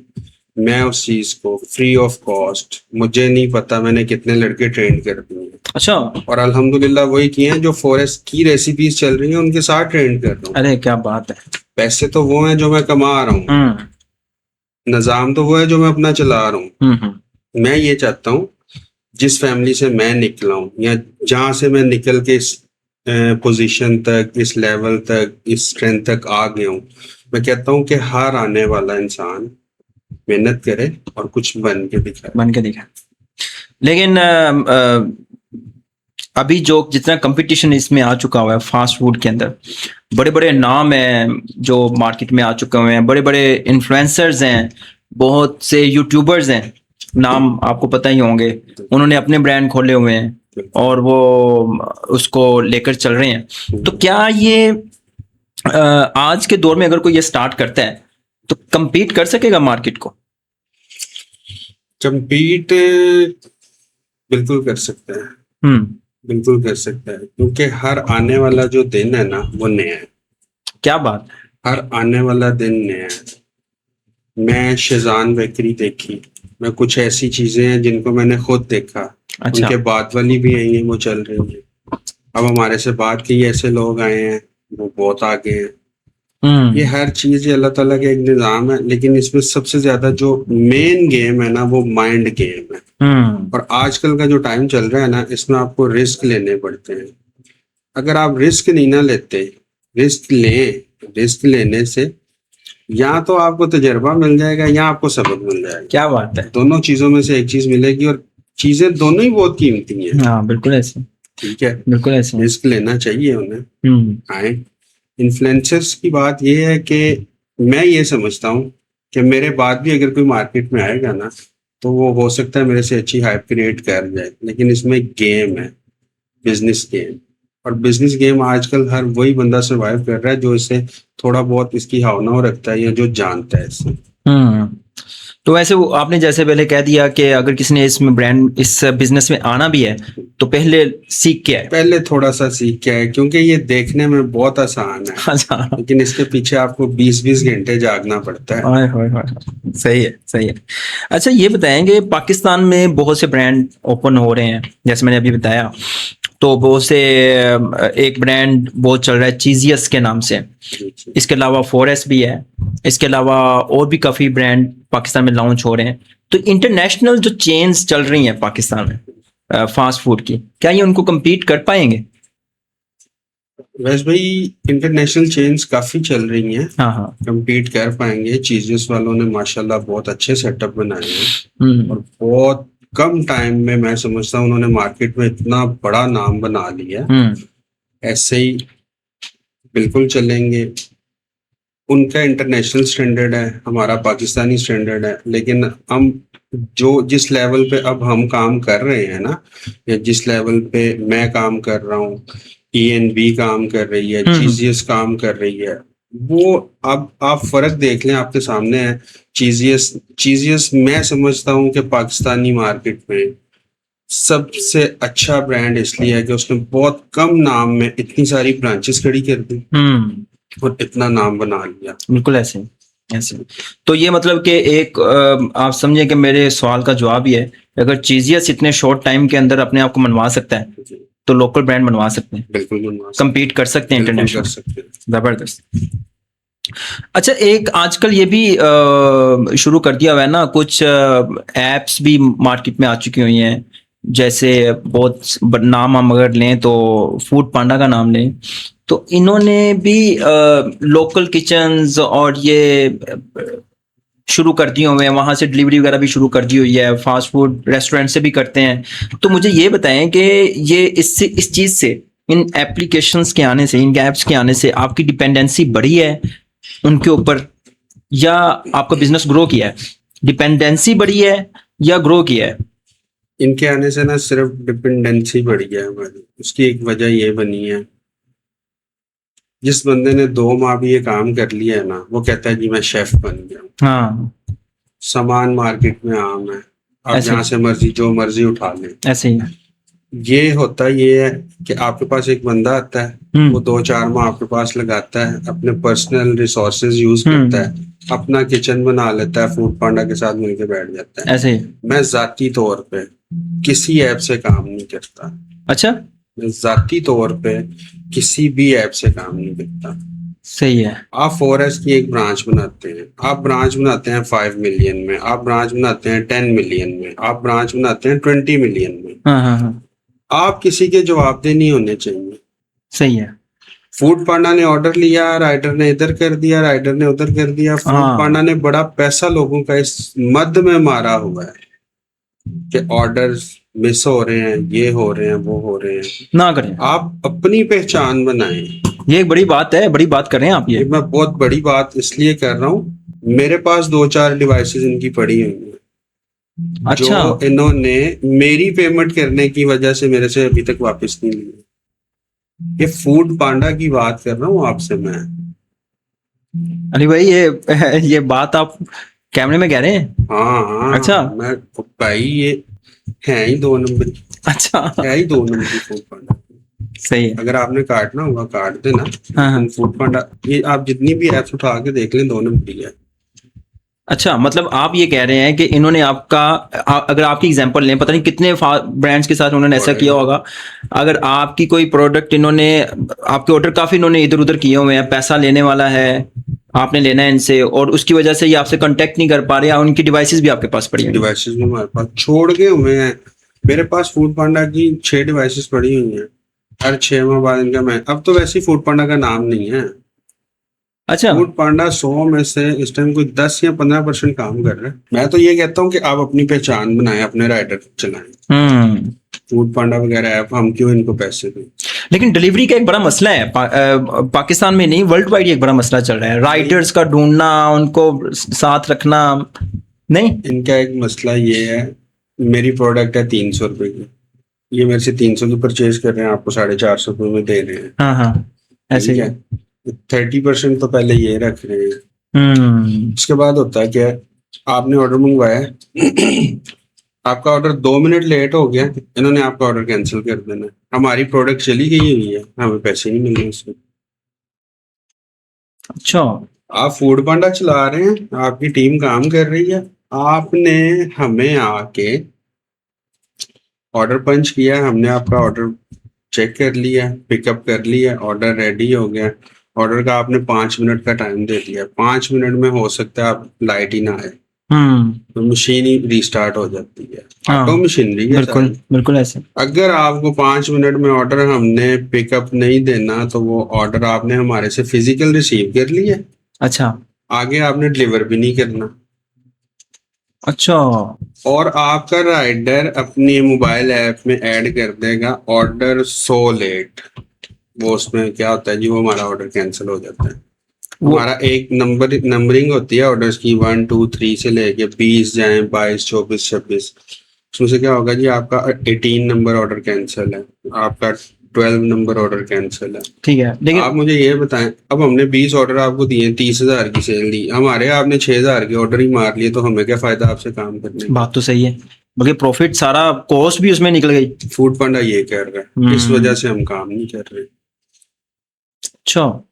मैं उस चीज को फ्री ऑफ कॉस्ट, मुझे नहीं पता मैंने कितने लड़के ट्रेन कर दिए हैं। अच्छा। और अल्हम्दुलिल्लाह वही किए हैं जो फॉरेस्ट की रेसिपीज चल रही हैं, उनके साथ ट्रेन कर रहा हूँ। अरे क्या बात है। पैसे तो वो हैं जो मैं कमा रहा हूँ, निजाम तो वो है जो मैं अपना चला रहा हूँ। मैं ये चाहता हूँ, जिस फैमिली से मैं निकला हूँ या जहां से मैं निकल के इस पोजीशन तक, इस लेवल तक, इस स्ट्रेंथ तक आ गया हूँ, मैं कहता हूँ कि हर आने वाला इंसान मेहनत करे और कुछ बन के दिखाए। लेकिन अभी जो जितना कंपटीशन इसमें आ चुका हुआ है फास्ट फूड के अंदर, बड़े बड़े नाम हैं जो मार्केट में आ चुके हुए हैं, बड़े बड़े इन्फ्लुएंसर्स हैं, बहुत से यूट्यूबर्स हैं, नाम आपको पता ही होंगे। उन्होंने अपने ब्रांड खोले हुए हैं और वो उसको लेकर चल रहे हैं। तो क्या ये आज के दौर में अगर कोई ये स्टार्ट करता है तो compete कर सकेगा मार्केट को? compete बिल्कुल कर सकते हैं। बिल्कुल कर सकता है, क्योंकि हर आने वाला जो दिन है ना, वो नया है। क्या बात है। हर आने वाला दिन नया है। मैं शेजान बेकरी देखी, मैं कुछ ऐसी चीजें हैं जिनको मैंने खुद देखा। अच्छा। उनके बाद वाली भी आई हैं, वो चल रही है। अब हमारे से बात की ऐसे लोग आए हैं, वो बहुत आगे हैं। ये हर चीज अल्लाह ताला का एक निजाम है। लेकिन इसमें सबसे ज्यादा जो मेन गेम है ना, वो माइंड गेम है। और आजकल का जो टाइम चल रहा है ना, इसमें आपको रिस्क लेने पड़ते हैं। अगर आप रिस्क नहीं ना लेते, रिस्क लेने से या तो आपको तजर्बा मिल जाएगा या आपको सबक मिल जाएगा। क्या बात है। दोनों चीजों में से एक चीज मिलेगी, और चीजें दोनों ही बहुत कीमती हैं। हाँ बिल्कुल ऐसे। ठीक है, बिल्कुल ऐसे। रिस्क लेना चाहिए उन्हें। आए इन्फ्लुएंसर्स की बात ये है कि मैं ये समझता हूँ कि मेरे बाद भी अगर कोई मार्केट में आएगा ना, तो वो हो सकता है मेरे से अच्छी हाइप क्रिएट कर जाए। लेकिन इसमें गेम है, बिजनेस गेम। और बिजनेस गेम आजकल हर वही बंदा सर्वाइव कर रहा है जो इसे थोड़ा बहुत इसकी भावनाओं रखता है या जो जानता है इसे। तो वैसे वो आपने जैसे पहले कह दिया कि अगर किसी ने इसमें ब्रांड, इस बिजनेस में आना भी है तो पहले सीख के आए। पहले थोड़ा सा सीख के आए, क्योंकि ये देखने में बहुत आसान है। लेकिन इसके पीछे आपको 20-20 घंटे जागना पड़ता है। सही है, सही है। अच्छा ये बताएंगे, पाकिस्तान में बहुत से ब्रांड ओपन हो रहे हैं जैसे मैंने अभी बताया, तो बहुत से, एक ब्रांड बहुत चल रहा है चीजियस के नाम से, इसके अलावा फॉरेस्ट भी है, इसके अलावा और भी काफ़ी ब्रांड पाकिस्तान में लॉन्च हो रहे हैं। तो इंटरनेशनल जो चेन्स चल रही हैं पाकिस्तान में फास्ट फूड की, क्या ये उनको compete कर पाएंगे? वैसे भाई इंटरनेशनल चेन्स काफी चल रही हैं, हाँ हाँ। compete कर पाएंगे। चीजेस वालों ने माशाल्लाह बहुत अच्छे सेटअप बनाए हैं हम्म और बहुत कम टाइम में मैं समझता हूँ उन्होंने मार्केट में इतना बड़ा नाम बना लिया। हम्म ऐसे ही बिल्कुल चलेंगे। उनका इंटरनेशनल स्टैंडर्ड है, हमारा पाकिस्तानी स्टैंडर्ड है, लेकिन हम जो जिस लेवल पे अब हम काम कर रहे हैं ना, या जिस लेवल पे मैं काम कर रहा हूँ, ENB काम कर रही है, हम्म चीजियस काम कर रही है, वो अब आप फर्क देख लें, आपके सामने है। चीजियस चीजियस मैं समझता हूँ कि पाकिस्तानी मार्केट में सबसे अच्छा ब्रांड इसलिए है कि उसने बहुत कम नाम में इतनी सारी ब्रांचेस खड़ी कर दी और इतना नाम बना लिया। बिल्कुल ऐसे ऐसे। तो ये मतलब कि एक आप समझे कि मेरे सवाल का जवाब ये है, अगर चीजियस इतने शॉर्ट टाइम के अंदर अपने आप को मनवा सकता है जी, तो लोकल ब्रांड बनवा सकते हैं, बिल्कुल बनवा सकते compete कर सकते हैं हैं, बिल्कुल कर इंटरनेशनल। सकते हैं। जबरदस्त। अच्छा, एक आजकल ये भी शुरू कर दिया हुआ है ना, कुछ एप्स भी मार्केट में आ चुकी हुई हैं, जैसे बहुत नाम हम अगर लें तो फूड पांडा का नाम लें, तो इन्होंने भी लोकल किचन्स और ये शुरू कर दिए हुए हैं, वहां से डिलीवरी वगैरह भी शुरू कर दी हुई है, फास्ट फूड रेस्टोरेंट से भी करते हैं। तो मुझे ये बताएं कि ये इससे इस चीज से, इन एप्लीकेशंस के आने से, इन ऐप्स के आने से आपकी डिपेंडेंसी बढ़ी है उनके ऊपर, या आपका बिजनेस ग्रो किया है? डिपेंडेंसी बढ़ी है या ग्रो किया है? इनके आने से ना सिर्फ डिपेंडेंसी बढ़ी है हमारी। उसकी एक वजह ये बनी है, जिस बंदे ने 2 माह भी ये काम कर लिया है ना, वो कहता है जी मैं शेफ बन गया हूँ। हाँ, सामान मार्केट में आम है, आप ऐसे जहाँ से मर्जी जो मर्जी उठा लें। ऐसे ही। ये होता ये है कि आपके पास एक बंदा आता है, वो 2-4 माह आपके पास लगाता है, अपने पर्सनल रिसोर्सेज यूज करता है, अपना किचन बना लेता है, फूड पांडा के साथ मिलकर बैठ जाता है। ऐसे ही। मैं जाती तौर पे किसी ऐप से काम नहीं करता। अच्छा, मैं जाती तौर पे किसी भी ऐप से काम नहीं करता। सही है। आप 4S की एक ब्रांच बनाते हैं, आप ब्रांच बनाते हैं 5 मिलियन में, आप ब्रांच बनाते हैं 10 मिलियन में, आप ब्रांच बनाते हैं 20 मिलियन में। हाँ हाँ हाँ, आप किसी के जवाबदेह नहीं होने चाहिए। सही है। फूड पांडा ने ऑर्डर लिया, राइडर ने इधर कर दिया, राइडर ने उधर कर दिया। फूड हाँ, पांडा ने बड़ा पैसा लोगों का इस मद में मारा हुआ है कि ऑर्डर्स मिस हो रहे हैं, ये हो रहे हैं, वो हो रहे हैं। ना करें। आप अपनी पहचान बनाएं। ये एक बड़ी बात है, बड़ी बात कर रहे हैं आप ये ये। मैं बहुत बड़ी बात इसलिए कर रहा हूँ, मेरे पास 2-4 डिवाइसेस इनकी पड़ी हुई हैं, अच्छा, जो इन्होंने मेरी पेमेंट करने की वजह से मेरे से अभी तक वापस नहीं ली। ये फूड पांडा की बात कर रहा हूँ आपसे मैं। अली भाई ये बात आप कैमरे में कह रहे हैं? हाँ हाँ, अच्छा। मैं भाई ये है ही 2 नंबर, अच्छा, है ही 2 नंबर की फूड पांडा। सही है। अगर आपने काटना होगा काट देना, हाँ हाँ। लेकिन फूड पांडा ये आप जितनी भी ऐप्स उठा के देख लें, 2 नंबर ही है। अच्छा, मतलब आप ये कह रहे हैं कि इन्होंने आपका अगर आपकी एग्जांपल लें, पता नहीं कितने ब्रांड्स के साथ उन्होंने ऐसा किया होगा, अगर आपकी कोई प्रोडक्ट इन्होंने, आपके ऑर्डर काफी इन्होंने इधर उधर किए हुए हैं, पैसा लेने वाला है, आपने लेना है इनसे, और उसकी वजह से ये आपसे कांटेक्ट नहीं कर पा रहे, या उनकी डिवाइसेस भी आपके पास पड़ी हुई हैं। डिवाइसेस भी हमारे पास छोड़ गए हुए हैं। मेरे पास फूड पांडा की 6 डिवाइसेस पड़ी हुई हैं। हर 6 माह बाद इनका मैं, अब तो वैसे ही फूड पांडा का नाम नहीं है। अच्छा, फूड पांडा 100 में से इस टाइम कोई 10 या 15% काम कर रहा है। मैं तो ये कहता हूँ कि आप अपनी पहचान बनाएं, अपने राइडर चलाएं। फूड पांडा वगैरह ऐप हम क्यों इनको पैसे दें? लेकिन डिलीवरी का एक बड़ा मसला है, पाकिस्तान में नहीं, वर्ल्ड वाइड एक बड़ा मसला चल रहा है, राइडर्स का ढूंढना, उनको साथ रखना। नहीं, इनका एक मसला ये है, मेरी प्रोडक्ट है 300 रुपए की, ये मेरे से 300 की परचेज कर रहे हैं, आपको 450 रुपए में दे रहे हैं। हाँ हाँ, ऐसे ठीक ही। है, 30% तो पहले ये रख रहे हैं। उसके बाद होता है क्या, आपने ऑर्डर मंगवाया, आपका ऑर्डर 2 मिनट लेट हो गया, इन्होंने आपका ऑर्डर कैंसिल कर देना। हमारी प्रोडक्ट चली गई हुई है, हमें पैसे नहीं मिल रहे उसमें। अच्छा, आप फूड पांडा चला रहे हैं, आपकी टीम काम कर रही है, आपने हमें आके ऑर्डर पंच किया, हमने आपका ऑर्डर चेक कर लिया, पिकअप कर लिया, ऑर्डर रेडी हो गया। ऑर्डर का आपने 5 मिनट का टाइम दे दिया, 5 मिनट में हो सकता है आप लाइट ही ना आए, हम्म। तो मशीन ही रीस्टार्ट हो जाती है। हाँ, ऑटो मशीनरी है बिल्कुल सारी। बिल्कुल ऐसे। अगर आपको 5 मिनट में ऑर्डर हमने पिकअप नहीं देना तो वो ऑर्डर आपने हमारे से फिजिकल रिसीव कर लिया, अच्छा आगे आपने डिलीवर भी नहीं करना, अच्छा। और आपका राइडर अपनी मोबाइल ऐप में ऐड कर देगा ऑर्डर सो लेट। वो उसमें क्या होता है जी, वो हमारा ऑर्डर कैंसिल हो जाता है। वो हमारा एक नंबरिंग होती है ऑर्डर्स की, 1 2 3 से लेके 20 जाए, 22 24 26। उसमें से क्या होगा जी, आपका 18 नंबर ऑर्डर कैंसिल है, आपका 12 नंबर ऑर्डर कैंसिल है। ठीक है, आप लेकिन मुझे ये बताएं, अब हमने 20 ऑर्डर आपको दिए, 30,000 की सेल दी, हमारे आपने 6,000 के ऑर्डर ही मार लिए, तो हमें क्या फायदा आपसे काम करने का। बात तो सही है, बल्कि प्रॉफिट सारा कॉस्ट भी उसमें निकल गई। फूड पांडा ये कर रहा है, इस वजह से हम काम नहीं कर रहे। अच्छा,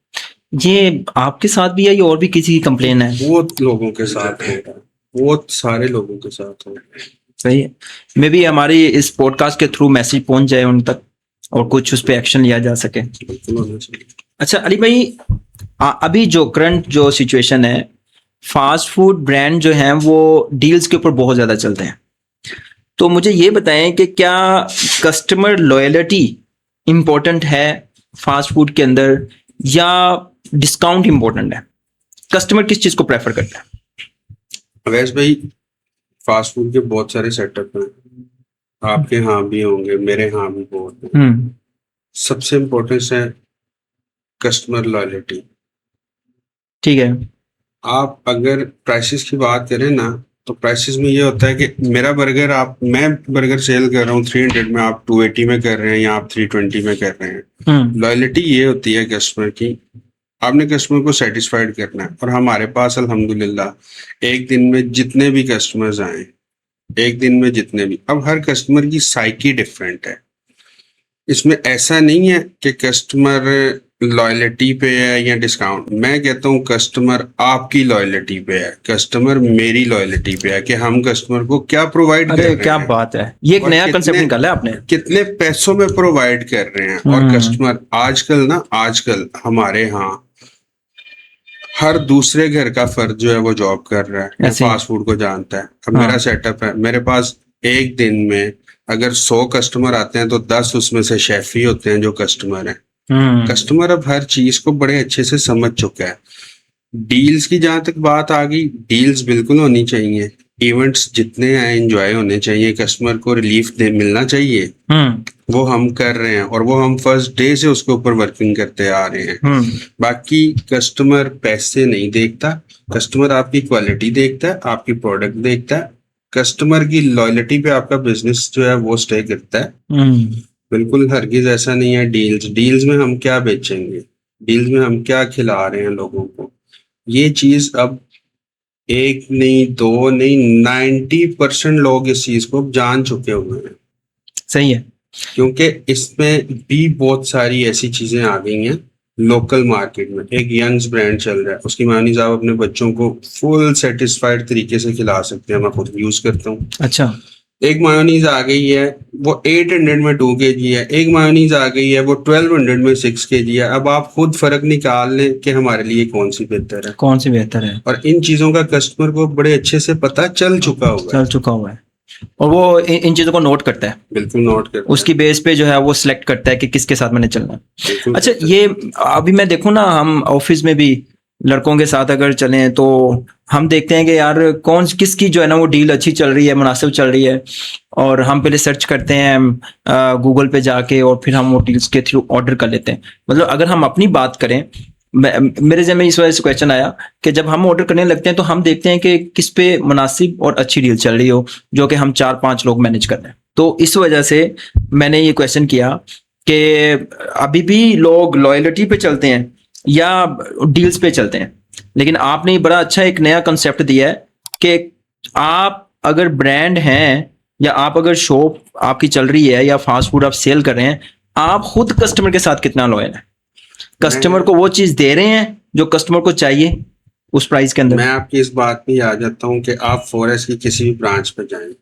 ये आपके साथ भी है या और भी किसी की कंप्लेन है? बहुत लोगों के साथ हो रहा है, बहुत सारे लोगों के साथ हो रहा है। सही है, मे भी हमारी इस पॉडकास्ट के थ्रू मैसेज पहुंच जाए उन तक और कुछ उस पर एक्शन लिया जा सके। बिल्कुल होना चाहिए। अच्छा अली भाई, अभी जो करंट जो सिचुएशन है, फास्ट फूड ब्रांड जो हैं वो डील्स के ऊपर बहुत ज़्यादा चलते हैं। तो मुझे ये बताएं कि क्या कस्टमर लॉयल्टी इम्पोर्टेंट है फास्ट फूड के अंदर, या डिस्काउंट इम्पोर्टेंट है? कस्टमर किस चीज़ को प्रेफर करता है? अवैस भाई, फास्ट फूड के बहुत सारे सेटअप हैं, आपके यहाँ भी होंगे, मेरे यहाँ भी बहुत हैं। सबसे इम्पोर्टेंस है कस्टमर लॉयल्टी। ठीक है। आप अगर प्राइसेस की बात करें ना, तो प्राइसेस में ये होता है कि मेरा बर्गर, मैं बर्गर सेल कर रहा हूँ 300 में, आप 280 में कर रहे हैं या आप 320 में कर रहे हैं। लॉयल्टी ये होती है कस्टमर की, आपने कस्टमर को सेटिस्फाइड करना है। और हमारे पास अल्हम्दुलिल्लाह एक दिन में जितने भी कस्टमर्स आए, एक दिन में जितने भी, अब हर कस्टमर की साइकी डिफरेंट है। इसमें ऐसा नहीं है कि कस्टमर लॉयल्टी पे है या डिस्काउंट। मैं कहता हूँ कस्टमर आपकी लॉयल्टी पे है, कस्टमर मेरी लॉयल्टी पे है कि हम कस्टमर को क्या प्रोवाइड कर अरे रहे क्या हैं, बात है, ये एक और नया कंसेप्ट निकाला है आपने। कितने पैसों में प्रोवाइड कर रहे हैं। और कस्टमर आजकल हमारे यहाँ हर दूसरे घर का फर्द जो है वो जॉब कर रहा है या ऐसे ही। फास्ट फूड को जानता है। अब मेरा सेटअप है, मेरे पास एक दिन में अगर 100 कस्टमर आते हैं तो 10 उसमें से शेफ ही होते हैं जो कस्टमर हैं। कस्टमर अब हर चीज को बड़े अच्छे से समझ चुका है। डील्स की जहां तक बात आ गई, डील्स बिल्कुल होनी चाहिए, इवेंट्स जितने हैं एंजॉय होने चाहिए, कस्टमर को रिलीफ दे मिलना चाहिए, वो हम कर रहे हैं और वो हम फर्स्ट डे से उसके ऊपर वर्किंग करते आ रहे हैं। बाकी कस्टमर पैसे नहीं देखता, कस्टमर आपकी क्वालिटी देखता है, आपकी प्रोडक्ट देखता है, कस्टमर की लॉयल्टी पे आपका बिजनेस जो है वो स्टे करता है। बिल्कुल हरगिज ऐसा नहीं है। डील्स में हम क्या बेचेंगे, डील्स में हम क्या खिला रहे हैं लोगों को, ये चीज अब एक नहीं दो नहीं 90% लोग इस चीज को जान चुके हुए हैं। सही है, क्योंकि इसमें भी बहुत सारी ऐसी चीजें आ गई हैं। लोकल मार्केट में एक यंग्स ब्रांड चल रहा है, उसकी मेयोनीज आप अपने बच्चों को फुल सेटिस्फाइड तरीके से खिला सकते हैं, मैं खुद यूज करता हूँ। अच्छा। एक मेयोनीज आ गई है वो 800 में 2 kg है, एक मेयोनीज आ गई है वो 1200 में 6 kg है। अब आप खुद फर्क निकाल लें कि हमारे लिए कौन सी बेहतर है, कौन सी बेहतर है। और इन चीजों का कस्टमर को बड़े अच्छे से पता चल चुका हुआ है और वो इन चीजों को नोट करता है। बिल्कुल नोट करता है, उसकी बेस पे जो है वो सिलेक्ट करता है कि किसके साथ मैंने चलना है। अच्छा, करता है। ये अभी मैं देखूं ना, हम ऑफिस में भी लड़कों के साथ अगर चलें तो हम देखते हैं कि यार किसकी जो है ना वो डील अच्छी चल रही है, मुनासिब चल रही है, और हम पहले सर्च करते हैं गूगल पे जाके और फिर हम वो डील्स के थ्रू ऑर्डर कर लेते हैं। मतलब अगर हम अपनी बात करें, मेरे जहन में इस वजह से क्वेश्चन आया कि जब हम ऑर्डर करने लगते हैं तो हम देखते हैं कि किस पे मुनासिब और अच्छी डील चल रही हो, जो कि हम 4-5 लोग मैनेज कर रहे हैं। तो इस वजह से मैंने ये क्वेश्चन किया कि अभी भी लोग लॉयल्टी पे चलते हैं या डील्स पे चलते हैं। लेकिन आपने बड़ा अच्छा एक नया कंसेप्ट दिया है कि आप अगर ब्रांड हैं या आप अगर शॉप आपकी चल रही है या फास्ट फूड आप सेल कर रहे हैं, आप खुद कस्टमर के साथ कितना लॉयल है, कस्टमर को वो चीज दे रहे हैं जो कस्टमर को चाहिए उस प्राइस के अंदर। मैं आपकी इस बात पे आ जाता हूँ कि आप फॉरेस्ट की किसी भी ब्रांच पे जाएं,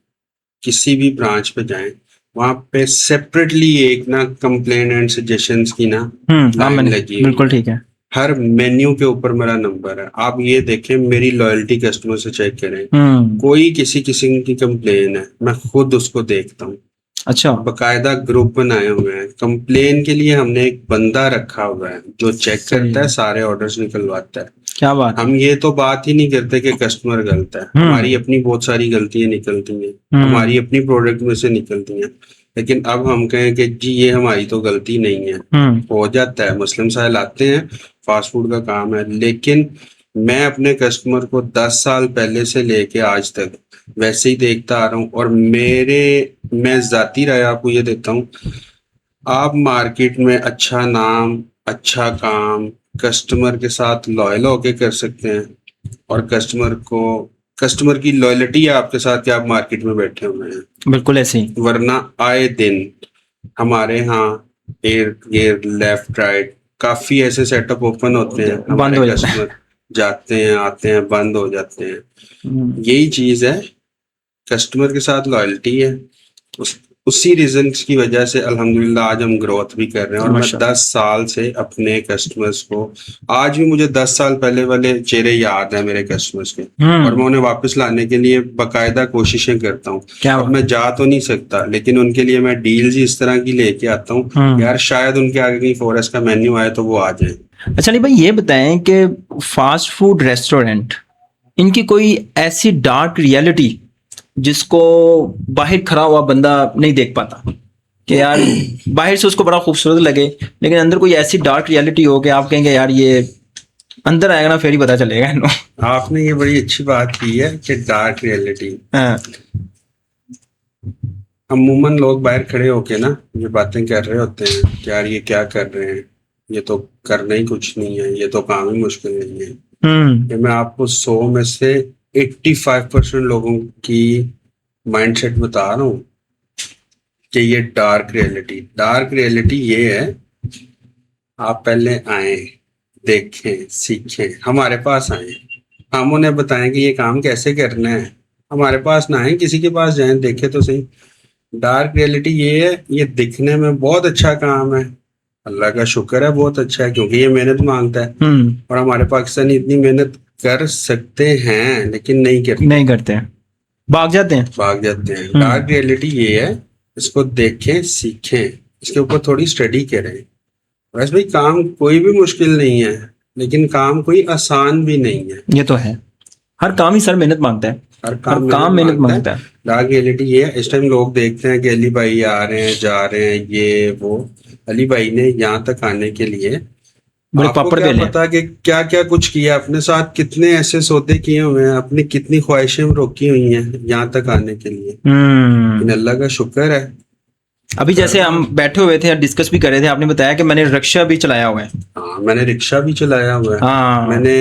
किसी भी ब्रांच पे जाएं, वहां पे सेपरेटली एक ना कंप्लेन एंड सजेशंस की ना लाइन लगी, बिल्कुल ठीक है। हर मेन्यू के ऊपर मेरा नंबर है। आप ये देखें, मेरी लॉयल्टी कस्टमर से चेक करें, कोई किसी किस्म की कंप्लेन है मैं खुद उसको देखता हूँ। अच्छा, बकायदा ग्रुप बनाए हुए हैं, कंप्लेन के लिए हमने एक बंदा रखा हुआ है जो चेक सही करता है, है। सारे ऑर्डर्स निकलवाता है। क्या बात है। हम ये तो बात ही नहीं करते कि कस्टमर गलत है, हमारी अपनी बहुत सारी गलतियां निकलती हैं, हमारी अपनी प्रोडक्ट में से निकलती हैं। लेकिन अब हम कहें कि जी ये हमारी तो गलती नहीं है, हो जाता है, मुस्लिम साहब आते हैं, फास्ट फूड का काम है। लेकिन मैं अपने कस्टमर को 10 साल पहले से लेके आज तक वैसे ही देखता आ रहा हूँ। और मैं जाती राय आपको ये देता हूँ, आप मार्केट में अच्छा नाम, अच्छा काम, कस्टमर के साथ लॉयल होके कर सकते हैं। और कस्टमर की लॉयल्टी है आपके साथ कि आप मार्केट में बैठे हुए हैं, बिल्कुल ऐसे ही। वरना आए दिन हमारे यहाँ एयर गियर लेफ्ट राइट काफी ऐसे सेटअप ओपन होते हैं, बंद हमारे हो जाता है। कस्टमर जाते हैं, आते हैं, बंद हो जाते हैं। यही चीज है, कस्टमर के साथ लॉयल्टी है। उसी रीजन की वजह से अल्हम्दुलिल्लाह आज हम ग्रोथ भी कर रहे हैं। और मैं माशाल्लाह। 10 साल से अपने कस्टमर्स को, आज भी मुझे 10 साल पहले वाले चेहरे याद है मेरे कस्टमर्स के, और मैं उन्हें वापस लाने के लिए बाकायदा कोशिशें करता हूँ। क्या अब मैं जा तो नहीं सकता, लेकिन उनके लिए मैं डील्स इस तरह की लेके आता हूँ यार, शायद उनके आगे कहीं फॉरेस्ट का मेन्यू आए तो वो आ जाए। अच्छा नहीं भाई, ये बताएं कि फास्ट फूड रेस्टोरेंट, इनकी कोई ऐसी डार्क रियलिटी जिसको बाहर खड़ा हुआ बंदा नहीं देख पाता, कि यार बाहर से उसको बड़ा खूबसूरत लगे, लेकिन अंदर कोई ऐसी डार्क रियलिटी हो कि आप कहेंगे यार ये अंदर आएगा ना फिर ही पता चलेगा इनको। आपने ये बड़ी अच्छी बात की है कि डार्क रियलिटी। हाँ। अमूमन लोग बाहर खड़े होके ना ये बातें कर रहे होते हैं कि यार ये क्या कर रहे हैं, ये तो करना ही कुछ नहीं है, ये तो काम ही मुश्किल नहीं है। कि मैं आपको 100 में से 85% लोगों की माइंडसेट बता रहा हूँ कि ये डार्क रियलिटी ये है, आप पहले आए, देखें, सीखें, हमारे पास आए, हम उन्हें बताएं कि ये काम कैसे करना है। हमारे पास ना आए, किसी के पास जाएं, देखें तो सही। डार्क रियलिटी ये है, ये दिखने में बहुत अच्छा काम है, अल्लाह का शुक्र है बहुत अच्छा है, क्योंकि ये मेहनत मांगता है। और हमारे पाकिस्तानी इतनी मेहनत कर सकते हैं लेकिन नहीं करते हैं, भाग जाते हैं। डार्क रियलिटी ये है, इसको देखें, सीखें, इसके ऊपर थोड़ी स्टडी करें। वैसे भाई काम कोई भी मुश्किल नहीं है, लेकिन काम कोई आसान भी नहीं है। ये तो है, हर काम ही सर मेहनत मांगता है, हर काम मेहनत मांगता है। डार्क रियलिटी ये है, इस टाइम लोग देखते हैं कि अली भाई आ रहे हैं, जा रहे हैं, ये वो। अली भाई ने यहाँ तक आने के लिए बड़े आपको पापड़ क्या बेले पता कि क्या क्या कुछ किया, अपने साथ कितने ऐसे सौदे किए हुए हैं, अपनी कितनी ख्वाहिशें रोकी हुई हैं यहाँ तक आने के लिए। लेकिन अल्लाह का शुक्र है। अभी जैसे हम बैठे हुए थे, डिस्कस भी कर रहे थे, आपने बताया कि मैंने रिक्शा भी चलाया हुआ है। हाँ, मैंने रिक्शा भी चलाया हुआ है। हाँ। मैंने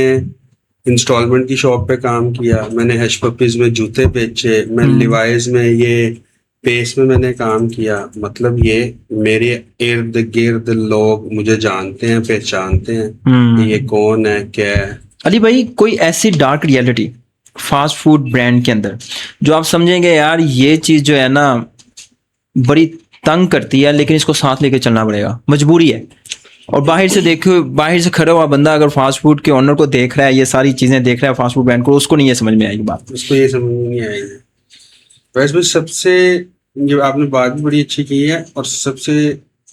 इंस्टॉलमेंट की शॉप पे काम किया, मैंने हश पपीज में जूते बेचे, मैं लिवाइज में ये पेस में मैंने काम किया। मतलब ये मेरे इर्द गिर्द लोग मुझे जानते हैं, पहचानते हैं कि ये कौन है, क्या है। अली भाई, कोई ऐसी dark reality fast food brand के अंदर जो आप समझेंगे यार ये चीज जो है ना बड़ी तंग करती है, लेकिन इसको साथ लेके चलना पड़ेगा, मजबूरी है। और बाहर से देखो, बाहर से खड़ा हुआ बंदा अगर फास्ट फूड के ओनर को देख रहा है, ये सारी चीजें देख रहा है फास्ट फूड ब्रांड को, उसको नहीं ये समझ में आएगी बात, उसको ये समझ में नहीं आएगी। वैसे भी सबसे, जो आपने बात भी बड़ी अच्छी की है, और सबसे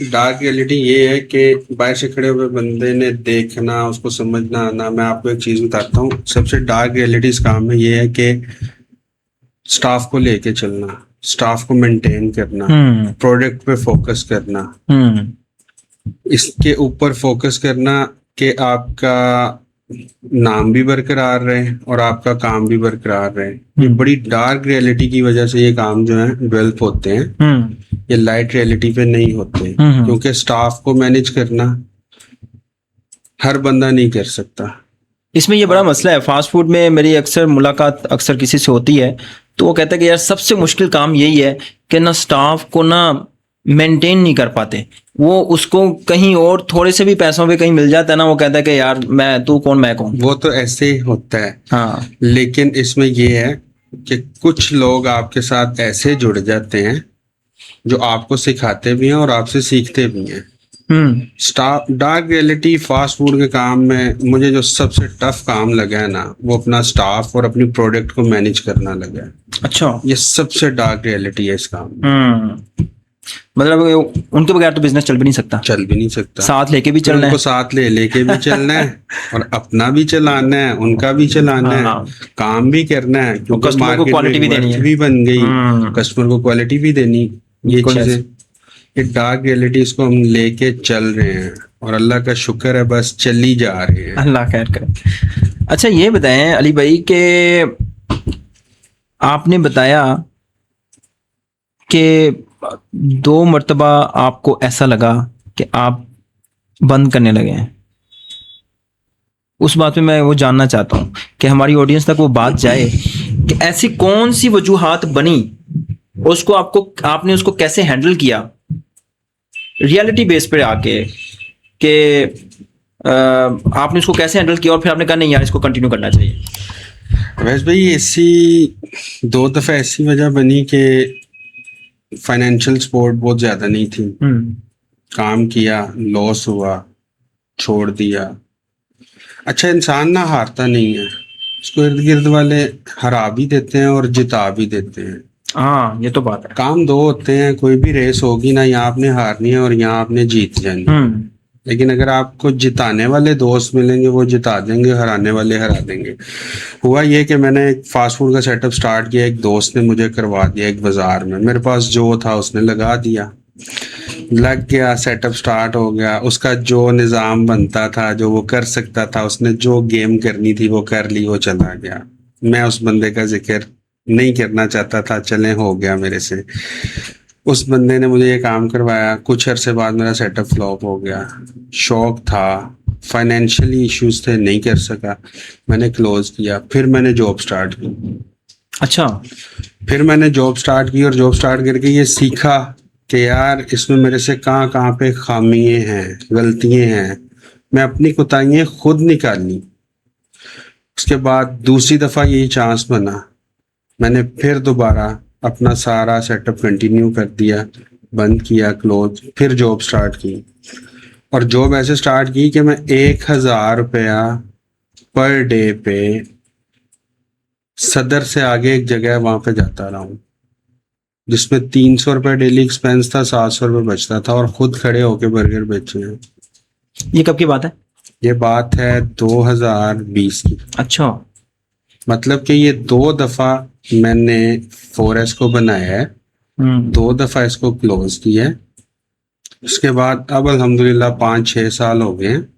डार्क रियलिटी ये है कि बाहर से खड़े हुए बंदे ने देखना, उसको समझना आना। मैं आपको एक चीज बताता हूँ, सबसे डार्क रियलिटी इस काम में ये है कि स्टाफ को लेके चलना, स्टाफ को मेंटेन करना, प्रोडक्ट पे फोकस करना, इसके ऊपर फोकस करना कि आपका नाम भी बरकरार रहे और आपका काम भी बरकरार रहे। ये बड़ी डार्क रियलिटी की वजह से ये काम जो है डेवलप होते हैं, ये लाइट रियलिटी पे नहीं होते। क्योंकि स्टाफ को मैनेज करना हर बंदा नहीं कर सकता। इसमें ये बड़ा मसला है। फास्ट फूड में मेरी अक्सर मुलाकात अक्सर किसी से होती है, तो वो कहता है कि यार सबसे मुश्किल काम यही है कि ना स्टाफ को ना मेंटेन नहीं कर पाते, वो उसको कहीं और थोड़े से भी पैसों पे कहीं मिल जाता है ना, वो कहता है कि यार मैं तू कौन मैं कौन। वो तो ऐसे ही होता है। हाँ, लेकिन इसमें ये है कि कुछ लोग आपके साथ ऐसे जुड़ जाते हैं जो आपको सिखाते भी हैं और आपसे सीखते भी हैं। डार्क रियलिटी फास्ट फूड के काम में मुझे जो सबसे टफ काम लगा है ना, वो अपना स्टाफ और अपनी प्रोडक्ट को मैनेज करना लगा है। अच्छा। ये सबसे डार्क रियलिटी है इस काम में। मतलब उनके बगैर तो बिजनेस चल भी नहीं सकता। चल भी नहीं सकता। साथ लेके भी चलना है, उनको साथ लेके भी चलना है और अपना भी चलाना है, उनका भी चलाना है, काम भी करना है, क्योंकि कस्टमर को क्वालिटी भी देनी है, भी बन गई, कस्टमर को क्वालिटी भी देनी। ये चीजें, ये डार्क रियलिटीज को हम लेके चल रहे हैं और अल्लाह का शुक्र है, बस चल ही जा रहे हैं। अल्लाह खैर करे। अच्छा ये बताएं अली भाई के आपने बताया कि 2 मर्तबा आपको ऐसा लगा कि आप बंद करने लगे हैं। उस बात में मैं वो जानना चाहता हूँ कि हमारी ऑडियंस तक वो बात जाए कि ऐसी कौन सी वजूहात बनी, उसको आपने उसको कैसे हैंडल किया रियलिटी बेस पे आके, कि आपने उसको कैसे हैंडल किया और फिर आपने कहा नहीं यार इसको कंटिन्यू करना चाहिए। वैसे भाई ऐसी 2 दफा ऐसी वजह बनी कि फाइनेंशियल सपोर्ट बहुत ज्यादा नहीं थी। काम किया, लॉस हुआ, छोड़ दिया। अच्छा इंसान ना हारता नहीं है, उसको इर्द गिर्द वाले हरा भी देते हैं और जिता भी देते हैं। हाँ ये तो बात है। काम 2 होते हैं, कोई भी रेस होगी ना, यहाँ आपने हारनी है और यहाँ आपने जीत जानी है। लेकिन अगर आपको जिताने वाले दोस्त मिलेंगे वो जिता देंगे, हराने वाले हरा देंगे। हुआ ये कि मैंने एक फास्ट फूड का सेटअप स्टार्ट किया, एक दोस्त ने मुझे करवा दिया एक बाजार में, मेरे पास जो था उसने लगा दिया, लग गया, सेटअप स्टार्ट हो गया। उसका जो निज़ाम बनता था, जो वो कर सकता था, उसने जो गेम करनी थी वो कर ली, वो चला गया। मैं उस बंदे का जिक्र नहीं करना चाहता था, चले हो गया मेरे से। उस बंदे ने मुझे ये काम करवाया, कुछ अरसे बाद मेरा सेटअप फ्लॉप हो गया। शौक था, फाइनेंशियली इश्यूज थे, नहीं कर सका, मैंने क्लोज किया। फिर मैंने जॉब स्टार्ट की। अच्छा। फिर मैंने जॉब स्टार्ट की और जॉब स्टार्ट करके ये सीखा कि यार इसमें मेरे से कहाँ पे खामियां हैं, गलतियां हैं, मैं अपनी कोताहियां खुद निकाली। उसके बाद दूसरी दफ़ा यही चांस बना, मैंने फिर दोबारा अपना सारा सेटअप कंटिन्यू कर दिया, बंद किया, क्लोज, फिर जॉब स्टार्ट की। और जॉब ऐसे स्टार्ट की कि मैं 1000 रुपया पर डे पे सदर से आगे एक जगह वहां पे जाता रहा हूँ, जिसमें 300 रुपये डेली एक्सपेंस था, 700 रुपये बचता था, और खुद खड़े होके बर्गर बेचे हैं। ये कब की बात है? ये बात है 2020 की। अच्छा। मतलब कि ये 2 दफा मैंने 4S को बनाया है, 2 दफा इसको क्लोज किया है। उसके बाद अब अल्हम्दुलिल्लाह 5-6 साल हो गए हैं,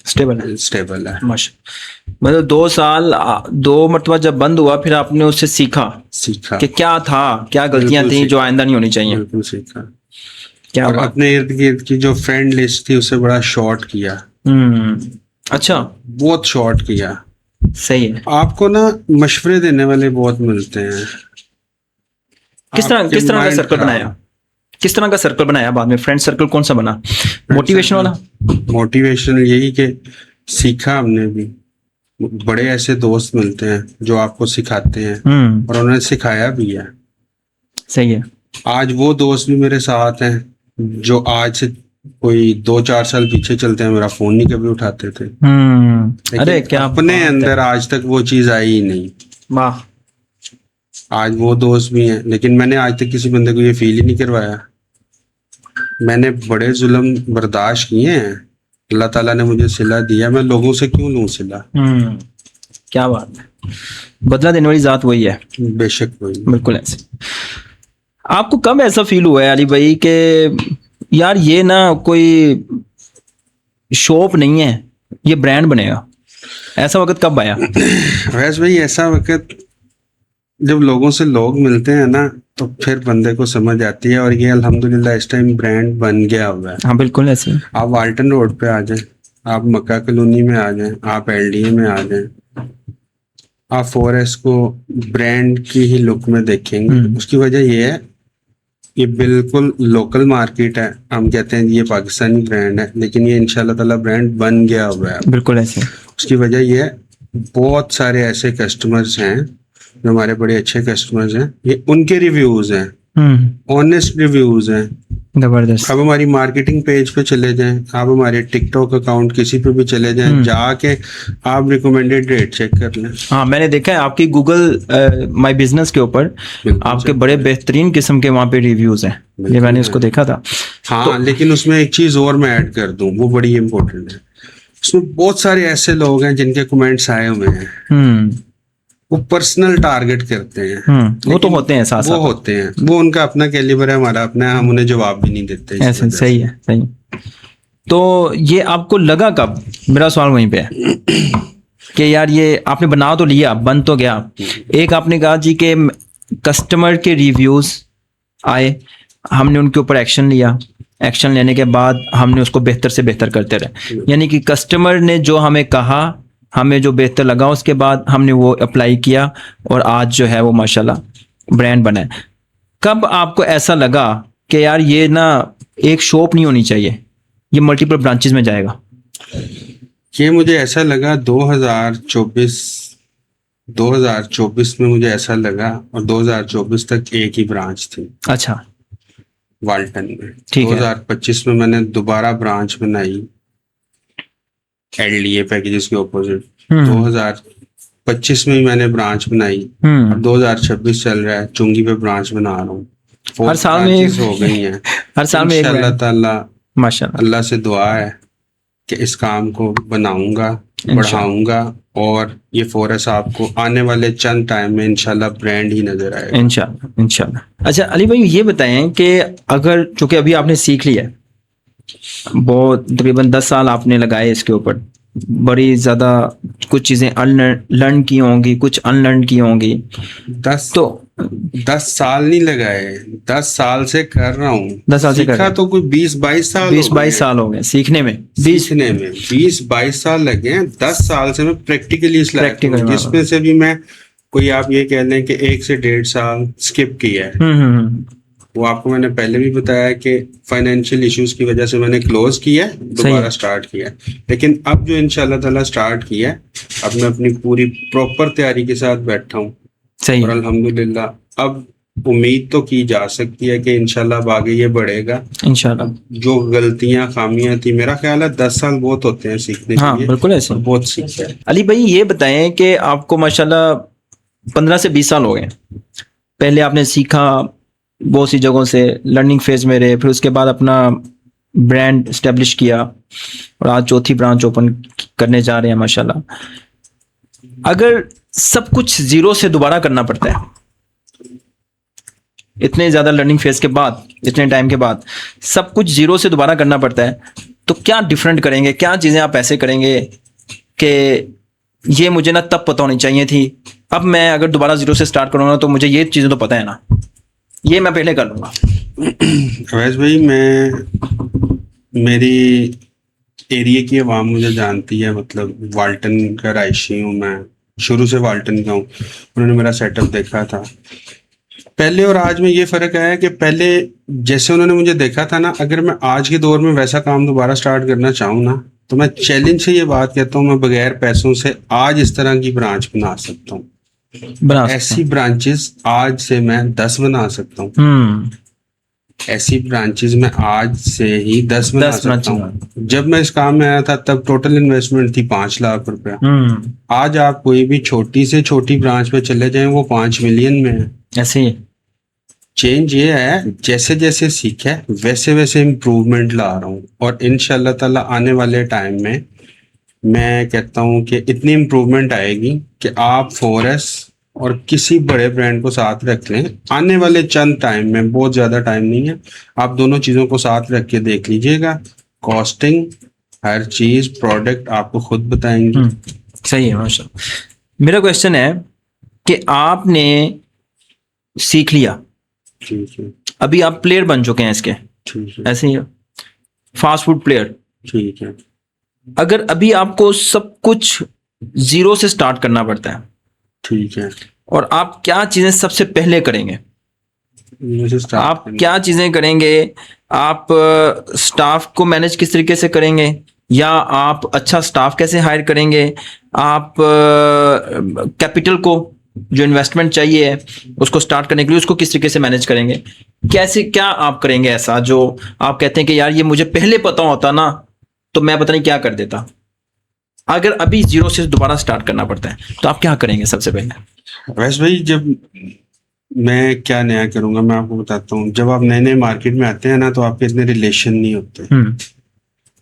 स्टेबल है। मतलब 2 साल 2 मरतबा जब बंद हुआ, फिर आपने उससे सीखा कि क्या था, क्या गलतियां थी जो आइंदा नहीं होनी चाहिए। बिल्कुल सीखा। क्या और अपने इर्द गिर्द की जो फ्रेंड लिस्ट थी उसे बड़ा शॉर्ट किया। अच्छा। बहुत शॉर्ट किया। सही है। आपको ना मशवरे देने वाले बहुत मिलते हैं। किस तरह का सर्कल बनाया? किस तरह का सर्कल बनाया बाद में? फ्रेंड सर्कल कौन सा बना? मोटिवेशन वाला? मोटिवेशनल यही कि सीखा हमने भी, बड़े ऐसे दोस्त मिलते हैं जो आपको सिखाते हैं और उन्होंने सिखाया भी है। सही है। आज वो दोस्त भी मेरे साथ हैं जो आज से कोई 2-4 साल पीछे चलते हैं मेरा फोन नहीं कभी उठाते थे। अरे क्या अपने अंदर आज तक वो चीज आई ही नहीं। वाह। आज वो दोस्त भी हैं, लेकिन मैंने आज तक किसी बंदे को ये फील ही नहीं करवाया। मैंने बड़े जुल्म बर्दाश्त किए हैं, अल्लाह ताला ने मुझे सिला दिया, मैं लोगों से क्यों लूं सिला। क्या बात है। बदला देने वाली जात वही है। बेशक वही। बिल्कुल ऐसे। आपको कब ऐसा फील हुआ है अली भाई कि यार ये ना कोई शॉप नहीं है, ये ब्रांड बनेगा? ऐसा वक्त कब आया? वैसे भाई ऐसा वक्त जब लोगों से लोग मिलते हैं ना, तो फिर बंदे को समझ आती है। और ये अल्हम्दुलिल्लाह इस टाइम ब्रांड बन गया हुआ है। हाँ बिल्कुल ऐसे। आप वाल्टन रोड पे आ जाएं, आप मक्का कॉलोनी में आ जाएं, आप LDA में आ जाएं, आप 4S को ब्रांड की ही लुक में देखेंगे। उसकी वजह ये है, ये बिल्कुल लोकल मार्केट है। हम कहते हैं ये पाकिस्तानी ब्रांड है, लेकिन ये इंशाल्लाह ताला ब्रांड बन गया हुआ है। बिल्कुल ऐसे। उसकी वजह ये है, बहुत सारे ऐसे कस्टमर्स हैं जो हमारे बड़े अच्छे कस्टमर्स हैं, ये उनके रिव्यूज हैं ऑनेस्ट रिव्यूज हैं। जबरदस्त। आप हमारी मार्केटिंग पेज पे चले जाएं, आप हमारे टिकटॉक अकाउंट किसी पे भी चले जाएं, जाके आप रिकमेंडेड रेट चेक कर लें। हाँ, मैंने देखा है आपकी गूगल माई बिजनेस के ऊपर आपके बड़े बेहतरीन किस्म के वहाँ पे रिव्यूज हैं, ये मैंने उसको देखा था। हाँ, लेकिन उसमें एक चीज और मैं ऐड कर दूं, वो बड़ी इंपॉर्टेंट है। उसमें बहुत सारे ऐसे लोग हैं जिनके कमेंट्स आए हुए हैं, वो पर्सनल टारगेट करते हैं। वो तो होते हैं, साथ वो होते हैं, वो उनका अपना कैलिबर है, हमारा अपना है, हम उन्हें जवाब भी नहीं देते। ऐसे सही है, सही। तो ये आपको लगा कब, मेरा सवाल वहीं पे है कि यार ये आपने बना तो लिया, बन तो गया, एक आपने कहा जी कि कस्टमर के रिव्यूज आए, हमने उनके ऊपर एक्शन लिया, एक्शन लेने के बाद हमने उसको बेहतर से बेहतर करते रहे, यानी कि कस्टमर ने जो हमें कहा, हमें जो बेहतर लगा, उसके बाद हमने वो अप्लाई किया और आज जो है वो माशाल्लाह ब्रांड बना है। कब आपको ऐसा लगा कि यार ये ना एक शॉप नहीं होनी चाहिए, ये मल्टीपल ब्रांचेस में जाएगा? ये मुझे ऐसा लगा 2024 में मुझे ऐसा लगा, और 2024 तक एक ही ब्रांच थी। अच्छा, वाल्टन में। ठीक है। 2025 में मैंने दोबारा ब्रांच बनाई LDA पैकेजेस के ऑपोजिट। 2025 में ही मैंने ब्रांच बनाई, अब 2026 चल रहा है, चुंगी पे ब्रांच बना रहा हूँ। हर साल में हो गई हैं। हर साल में इंशाल्लाह ताला, माशाल्लाह, अल्लाह से दुआ है कि इस काम को बनाऊंगा, बढ़ाऊंगा, और ये फोरस आपको आने वाले चंद टाइम में इंशाल्लाह ब्रांड ही नजर आएगा। इंशाल्लाह, इंशाल्लाह। अच्छा अली भाई, ये बताएं कि अगर, चूंकि अभी आपने सीख लिया, बहुत तकरीबन 10 साल आपने लगाए इसके ऊपर, बड़ी ज्यादा कुछ चीजें लर्न की होंगी, कुछ अनलर्न की होंगी। 10 साल नहीं लगाए, 10 साल से कर रहा हूँ। 10 साल से कर रहा हूँ, तो कोई 20-22 साल 20-22 साल हो गए सीखने में। 20-22 साल लगे हैं। 10 साल से मैं प्रैक्टिकली इस लायक हूं, जिसमें से भी मैं कोई, आप ये कह लें कि 1 से 1.5 साल स्किप किया है। वो आपको मैंने पहले भी बताया कि फाइनेंशियल इश्यूज की वजह से मैंने क्लोज किया, दोबारा स्टार्ट किया। लेकिन अब जो इंशाल्लाह ताला स्टार्ट किया, अब मैं अपनी पूरी प्रॉपर तैयारी के साथ बैठा हूँ, और अल्हम्दुलिल्लाह अब उम्मीद तो की जा सकती है कि इंशाल्लाह अब आगे ये बढ़ेगा इंशाल्लाह। जो गलतियां, खामियां थी, मेरा ख्याल है 10 साल बहुत होते हैं सीखने के लिए। बिल्कुल ऐसे बहुत सीखा है। अली भाई, ये बताएं कि आपको माशाल्लाह 15 से 20 साल हो गए, पहले आपने सीखा बहुत सी जगहों से, लर्निंग फेज में रहे, फिर उसके बाद अपना ब्रांड एस्टेब्लिश किया, और आज चौथी ब्रांच ओपन करने जा रहे हैं माशाल्लाह। अगर सब कुछ जीरो से दोबारा करना पड़ता है, इतने ज्यादा लर्निंग फेज के बाद, इतने टाइम के बाद सब कुछ जीरो से दोबारा करना पड़ता है, तो क्या डिफरेंट करेंगे, क्या चीजें आप ऐसे करेंगे कि ये मुझे ना तब पता होनी चाहिए थी, अब मैं अगर दोबारा जीरो से स्टार्ट करूंगा तो मुझे ये चीजें तो पता है ना, ये मैं पहले कर लूंगा? अवैस भाई, मेरी एरिया की आवाम मुझे जानती है, मतलब वाल्टन का रायशी हूँ मैं, शुरू से वाल्टन का हूँ। उन्होंने मेरा सेटअप देखा था पहले, और आज में ये फर्क आया कि पहले जैसे उन्होंने मुझे देखा था ना, अगर मैं आज के दौर में वैसा काम दोबारा स्टार्ट करना चाहूँ ना, तो मैं चैलेंज से ये बात कहता हूँ, मैं बगैर पैसों से आज इस तरह की ब्रांच बना सकता हूँ। ऐसी ब्रांचेस आज से मैं 10 बना सकता हूँ। ऐसी ब्रांचेस में आज से ही 10 बना सकता हूँ। जब मैं इस काम में आया था तब टोटल इन्वेस्टमेंट थी 5 लाख रुपया। आज आप कोई भी छोटी से छोटी ब्रांच पे चले जाएं, वो 5 मिलियन में है। ऐसे चेंज ये है, जैसे जैसे सीखा वैसे वैसे इम्प्रूवमेंट ला रहा हूँ, और इंशाल्लाह ताला आने वाले टाइम में मैं कहता हूँ कि इतनी इम्प्रूवमेंट आएगी कि आप फोरस और किसी बड़े ब्रांड को साथ रख लें आने वाले चंद टाइम में, बहुत ज़्यादा टाइम नहीं है, आप दोनों चीज़ों को साथ रख के देख लीजिएगा। कॉस्टिंग, हर चीज़, प्रोडक्ट आपको खुद बताएंगे। सही है, माशाल्लाह। मेरा क्वेश्चन है कि आपने सीख लिया, ठीक है, अभी आप प्लेयर बन चुके हैं इसके, ठीक है, ऐसे ही फास्ट फूड प्लेयर, ठीक है। अगर अभी आपको सब कुछ जीरो से स्टार्ट करना पड़ता है, ठीक है, और आप क्या चीजें सबसे पहले करेंगे? आप क्या चीजें करेंगे? आप स्टाफ को मैनेज किस तरीके से करेंगे, या आप अच्छा स्टाफ कैसे हायर करेंगे? आप कैपिटल को जो इन्वेस्टमेंट चाहिए है उसको स्टार्ट करने के लिए, उसको किस तरीके से मैनेज करेंगे, कैसे क्या आप करेंगे ऐसा जो आप कहते हैं कि यार ये मुझे पहले पता होता ना तो मैं पता नहीं क्या कर देता। अगर अभी जीरो से दोबारा स्टार्ट करना पड़ता है तो आप क्या करेंगे सबसे पहले? वैसे भाई, जब मैं क्या नया करूंगा मैं आपको बताता हूँ। जब आप नए नए मार्केट में आते हैं ना, तो आपके इतने रिलेशन नहीं होते।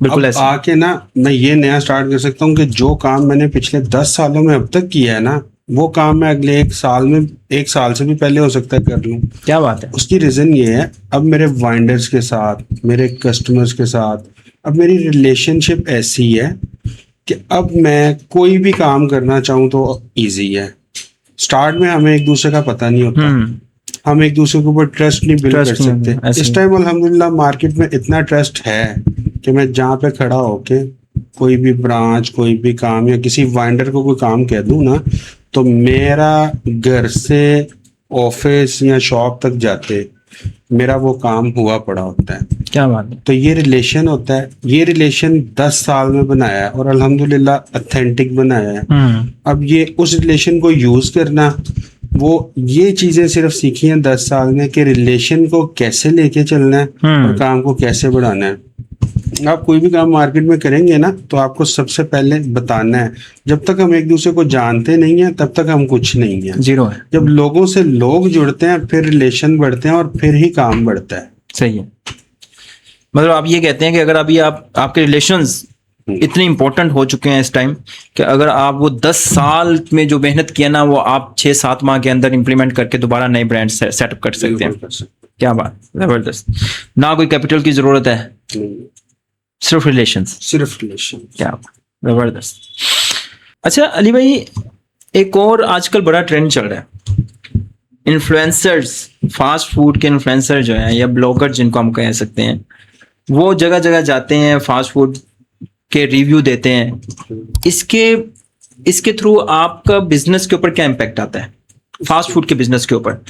बिल्कुल अब ऐसे। आके ना मैं ये नया स्टार्ट कर सकता हूँ कि जो काम मैंने पिछले 10 सालों में अब तक किया है ना, वो काम मैं अगले 1 साल में, 1 साल से भी पहले हो सकता है कर लूँ। क्या बात है। उसकी रीजन ये है, अब मेरे वाइंडर्स के साथ, मेरे कस्टमर्स के साथ अब मेरी रिलेशनशिप ऐसी है कि अब मैं कोई भी काम करना चाहूँ तो इजी है। स्टार्ट में हमें एक दूसरे का पता नहीं होता, हम एक दूसरे के ऊपर ट्रस्ट नहीं बिल्ड कर सकते। इस टाइम अल्हम्दुलिल्लाह मार्केट में इतना ट्रस्ट है कि मैं जहाँ पे खड़ा होके कोई भी ब्रांच, कोई भी काम या किसी वाइंडर को कोई काम कह दूँ ना, तो मेरा घर से ऑफिस या शॉप तक जाते मेरा वो काम हुआ पड़ा होता है। क्या बात है। तो ये रिलेशन होता है, ये रिलेशन 10 साल में बनाया है और अल्हम्दुलिल्लाह ऑथेंटिक बनाया है। अब ये उस रिलेशन को यूज करना, वो ये चीजें सिर्फ सीखी हैं 10 साल में कि रिलेशन को कैसे लेके चलना है और काम को कैसे बढ़ाना है। आप कोई भी काम मार्केट में करेंगे ना, तो आपको सबसे पहले बताना है, जब तक हम एक दूसरे को जानते नहीं है तब तक हम कुछ नहीं है, जीरो है। जब लोगों से लोग जुड़ते हैं फिर रिलेशन बढ़ते हैं और फिर ही काम बढ़ता है। सही है। मतलब आप ये कहते हैं कि अगर अभी आपके रिलेशंस इतने इंपॉर्टेंट हो चुके हैं इस टाइम कि अगर आप वो 10 साल में जो मेहनत किया ना, वो आप 6-7 माह के अंदर इंप्लीमेंट करके दोबारा नए ब्रांड सेटअप कर सकते हैं। क्या बात, जबरदस्त। ना कोई कैपिटल की जरूरत है, सिर्फ रिलेशंस। सिर्फ रिलेशन। क्या बात, जबरदस्त। अच्छा अली भाई, एक और आजकल बड़ा ट्रेंड चल रहा है, इन्फ्लुएंसर्स, फास्ट फूड के इन्फ्लुएंसर जो हैं या ब्लॉगर जिनको हम कह सकते हैं, वो जगह जगह जाते हैं, फास्ट फूड के रिव्यू देते हैं। इसके थ्रू आपका बिजनेस के ऊपर क्या इम्पैक्ट आता है, फास्ट फूड के बिजनेस के ऊपर?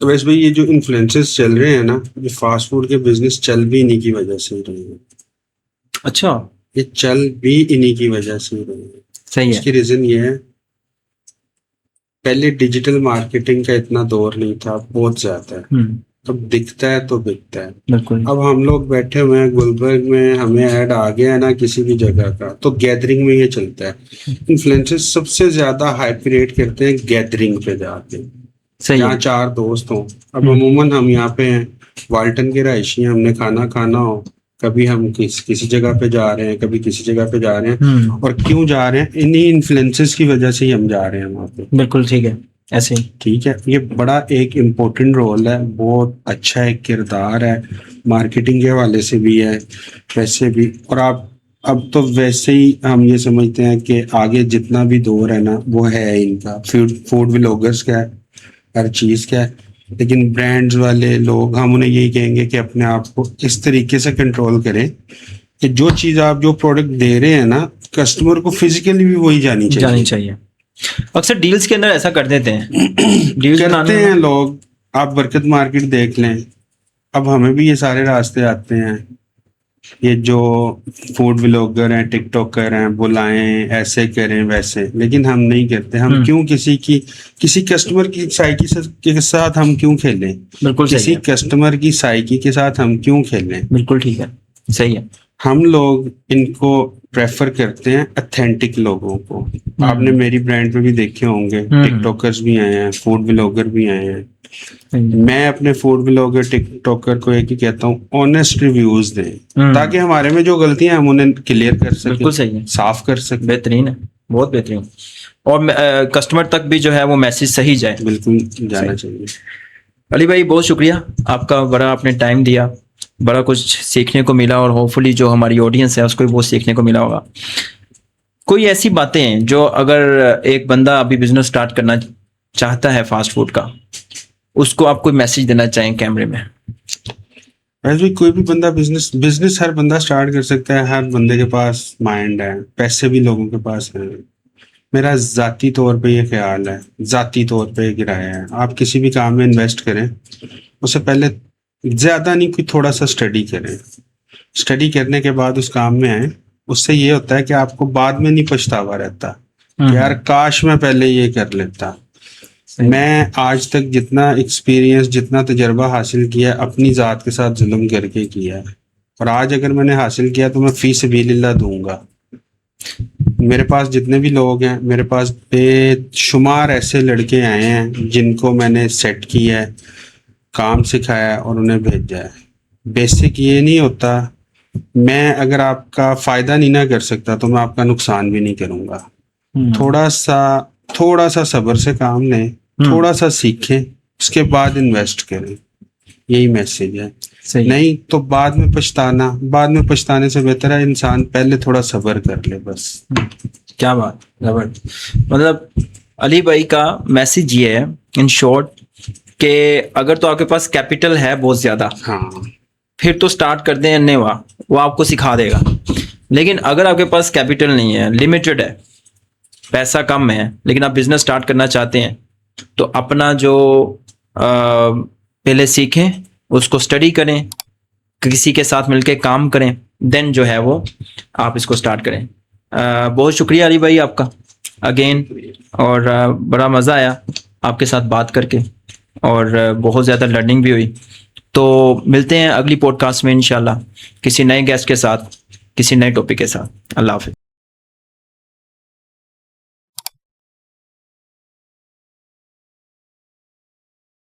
तो वैसे भाई, ये जो इन्फ्लुएंसर्स चल रहे हैं ना, ये फास्ट फूड के बिजनेस चल भी इन्हीं की वजह से ही रहे हैं। अच्छा। ये चल भी इन्हीं की वजह से ही रहे हैं। सही है। इसकी रीजन ये है, पहले डिजिटल मार्केटिंग का इतना दौर नहीं था, बहुत ज्यादा है। अब दिखता है तो बिकता है। बिल्कुल। अब हम लोग बैठे हुए हैं गुलबर्ग में, हमें ऐड आ गया है ना किसी भी जगह का, तो गैदरिंग में ये चलता है। इन्फ्लुएंसर्स सबसे ज्यादा हाइप रेट करते हैं गैदरिंग पे जाके, जहाँ 4 दोस्त हों। अब अमूमन हम यहाँ पे हैं, वाल्टन के रहायशी हैं, हमने खाना हो, कभी हम किसी जगह पे जा रहे हैं, कभी किसी जगह पे जा रहे हैं। और क्यों जा रहे हैं? इन्हीं इन्फ्लुएंसर्स की वजह से ही हम जा रहे हैं वहाँ पे। बिल्कुल ठीक है, ऐसे ही। ठीक है, ये बड़ा एक इम्पोर्टेंट रोल है, बहुत अच्छा एक किरदार है, मार्केटिंग के हवाले से भी है, वैसे भी। और आप अब तो वैसे ही हम ये समझते हैं कि आगे जितना भी दौर है ना, वो है इनका, फूड व्लॉगर्स का है, हर चीज़ का है। लेकिन ब्रांड्स वाले लोग, हम उन्हें यही कहेंगे कि अपने आप को इस तरीके से कंट्रोल करें कि जो चीज़ आप, जो प्रोडक्ट दे रहे हैं ना, कस्टमर को फिजिकली भी वही जानी चाहिए। अक्सर डील्स के अंदर ऐसा कर देते हैं। डील्स करते हैं लोग। आप बरकत मार्केट देख लें, अब हमें भी ये सारे रास्ते आते हैं। ये जो फूड व्लॉगर हैं, टिकटॉकर हैं, बुलाएं, ऐसे करें वैसे, लेकिन हम नहीं करते। हम क्यों किसी कस्टमर की साइकी के साथ हम क्यों खेलें? बिल्कुल किसी कस्टमर की साइकी के साथ हम क्यों खेलें? बिल्कुल ठीक है, सही है। हम लोग इनको प्रेफर करते हैं ऑथेंटिक लोगों को। आपने मेरी ब्रांड पे भी देखे होंगे, टिकटॉकर्स भी आए हैं, फूड व्लॉगर भी आए हैं। मैं अपने फूड व्लॉगर, टिकटॉकर को एक ही कहता हूँ, ऑनेस्ट रिव्यूज दें, ताकि हमारे में जो गलतियां हम उन्हें क्लियर कर सकें। बिल्कुल सही है, साफ कर सकें। बेहतरीन है, बहुत बेहतरीन। और कस्टमर तक भी जो है वो मैसेज सही जाए। बिल्कुल जाना चाहिए। अली भाई बहुत शुक्रिया आपका, बड़ा आपने टाइम दिया, बड़ा कुछ सीखने को मिला और होपफुली जो हमारी ऑडियंस है उसको भी बहुत सीखने को मिला होगा। कोई ऐसी बातें हैं जो अगर एक बंदा अभी बिजनेस स्टार्ट करना चाहता है फास्ट फूड का, उसको आप कोई मैसेज देना चाहें कैमरे में? वैसे कोई भी बंदा बिजनेस हर बंदा स्टार्ट कर सकता है। हर बंदे के पास माइंड है, पैसे भी लोगों के पास है। मेरा जाती तौर पे ये ख्याल है, जाती तौर पे ये राय है, आप किसी भी काम में इन्वेस्ट करें, उससे पहले ज्यादा नहीं, कोई थोड़ा सा स्टडी करें। स्टडी करने के बाद उस काम में आए, उससे ये होता है कि आपको बाद में नहीं पछतावा रहता कि यार काश मैं पहले ये कर लेता। मैं आज तक जितना एक्सपीरियंस, जितना तजर्बा हासिल किया अपनी ज़ात के साथ जुल्म करके किया है, और आज अगर मैंने हासिल किया तो मैं फी सबीलिल्लाह दूंगा। मेरे पास जितने भी लोग हैं, मेरे पास बेशुमार ऐसे लड़के आए हैं जिनको मैंने सेट किया है, काम सिखाया है और उन्हें भेजा है। बेसिक ये नहीं होता, मैं अगर आपका फ़ायदा नहीं ना कर सकता तो मैं आपका नुकसान भी नहीं करूँगा। थोड़ा सा सब्र से काम लें, थोड़ा सा सीखें, उसके बाद इन्वेस्ट करें। यही मैसेज है। सही। नहीं तो बाद में पछताने से बेहतर है इंसान पहले थोड़ा सब्र कर ले बस। क्या बात, जबरदस्त। मतलब अली भाई का मैसेज ये है इन शॉर्ट कि अगर तो आपके पास कैपिटल है बहुत ज्यादा, हाँ, फिर तो स्टार्ट कर दें अन्नेवा, वो आपको सिखा देगा। लेकिन अगर आपके पास कैपिटल नहीं है, लिमिटेड है, पैसा कम है, लेकिन आप बिजनेस स्टार्ट करना चाहते हैं, तो अपना जो पहले सीखें, उसको स्टडी करें, किसी के साथ मिलकर काम करें, देन जो है वो आप इसको स्टार्ट करें। बहुत शुक्रिया अली भाई आपका अगेन, और बड़ा मज़ा आया आपके साथ बात करके, और बहुत ज़्यादा लर्निंग भी हुई। तो मिलते हैं अगली पॉडकास्ट में इंशाल्लाह किसी नए गेस्ट के साथ, किसी नए टॉपिक के साथ। अल्लाह हाफिज़।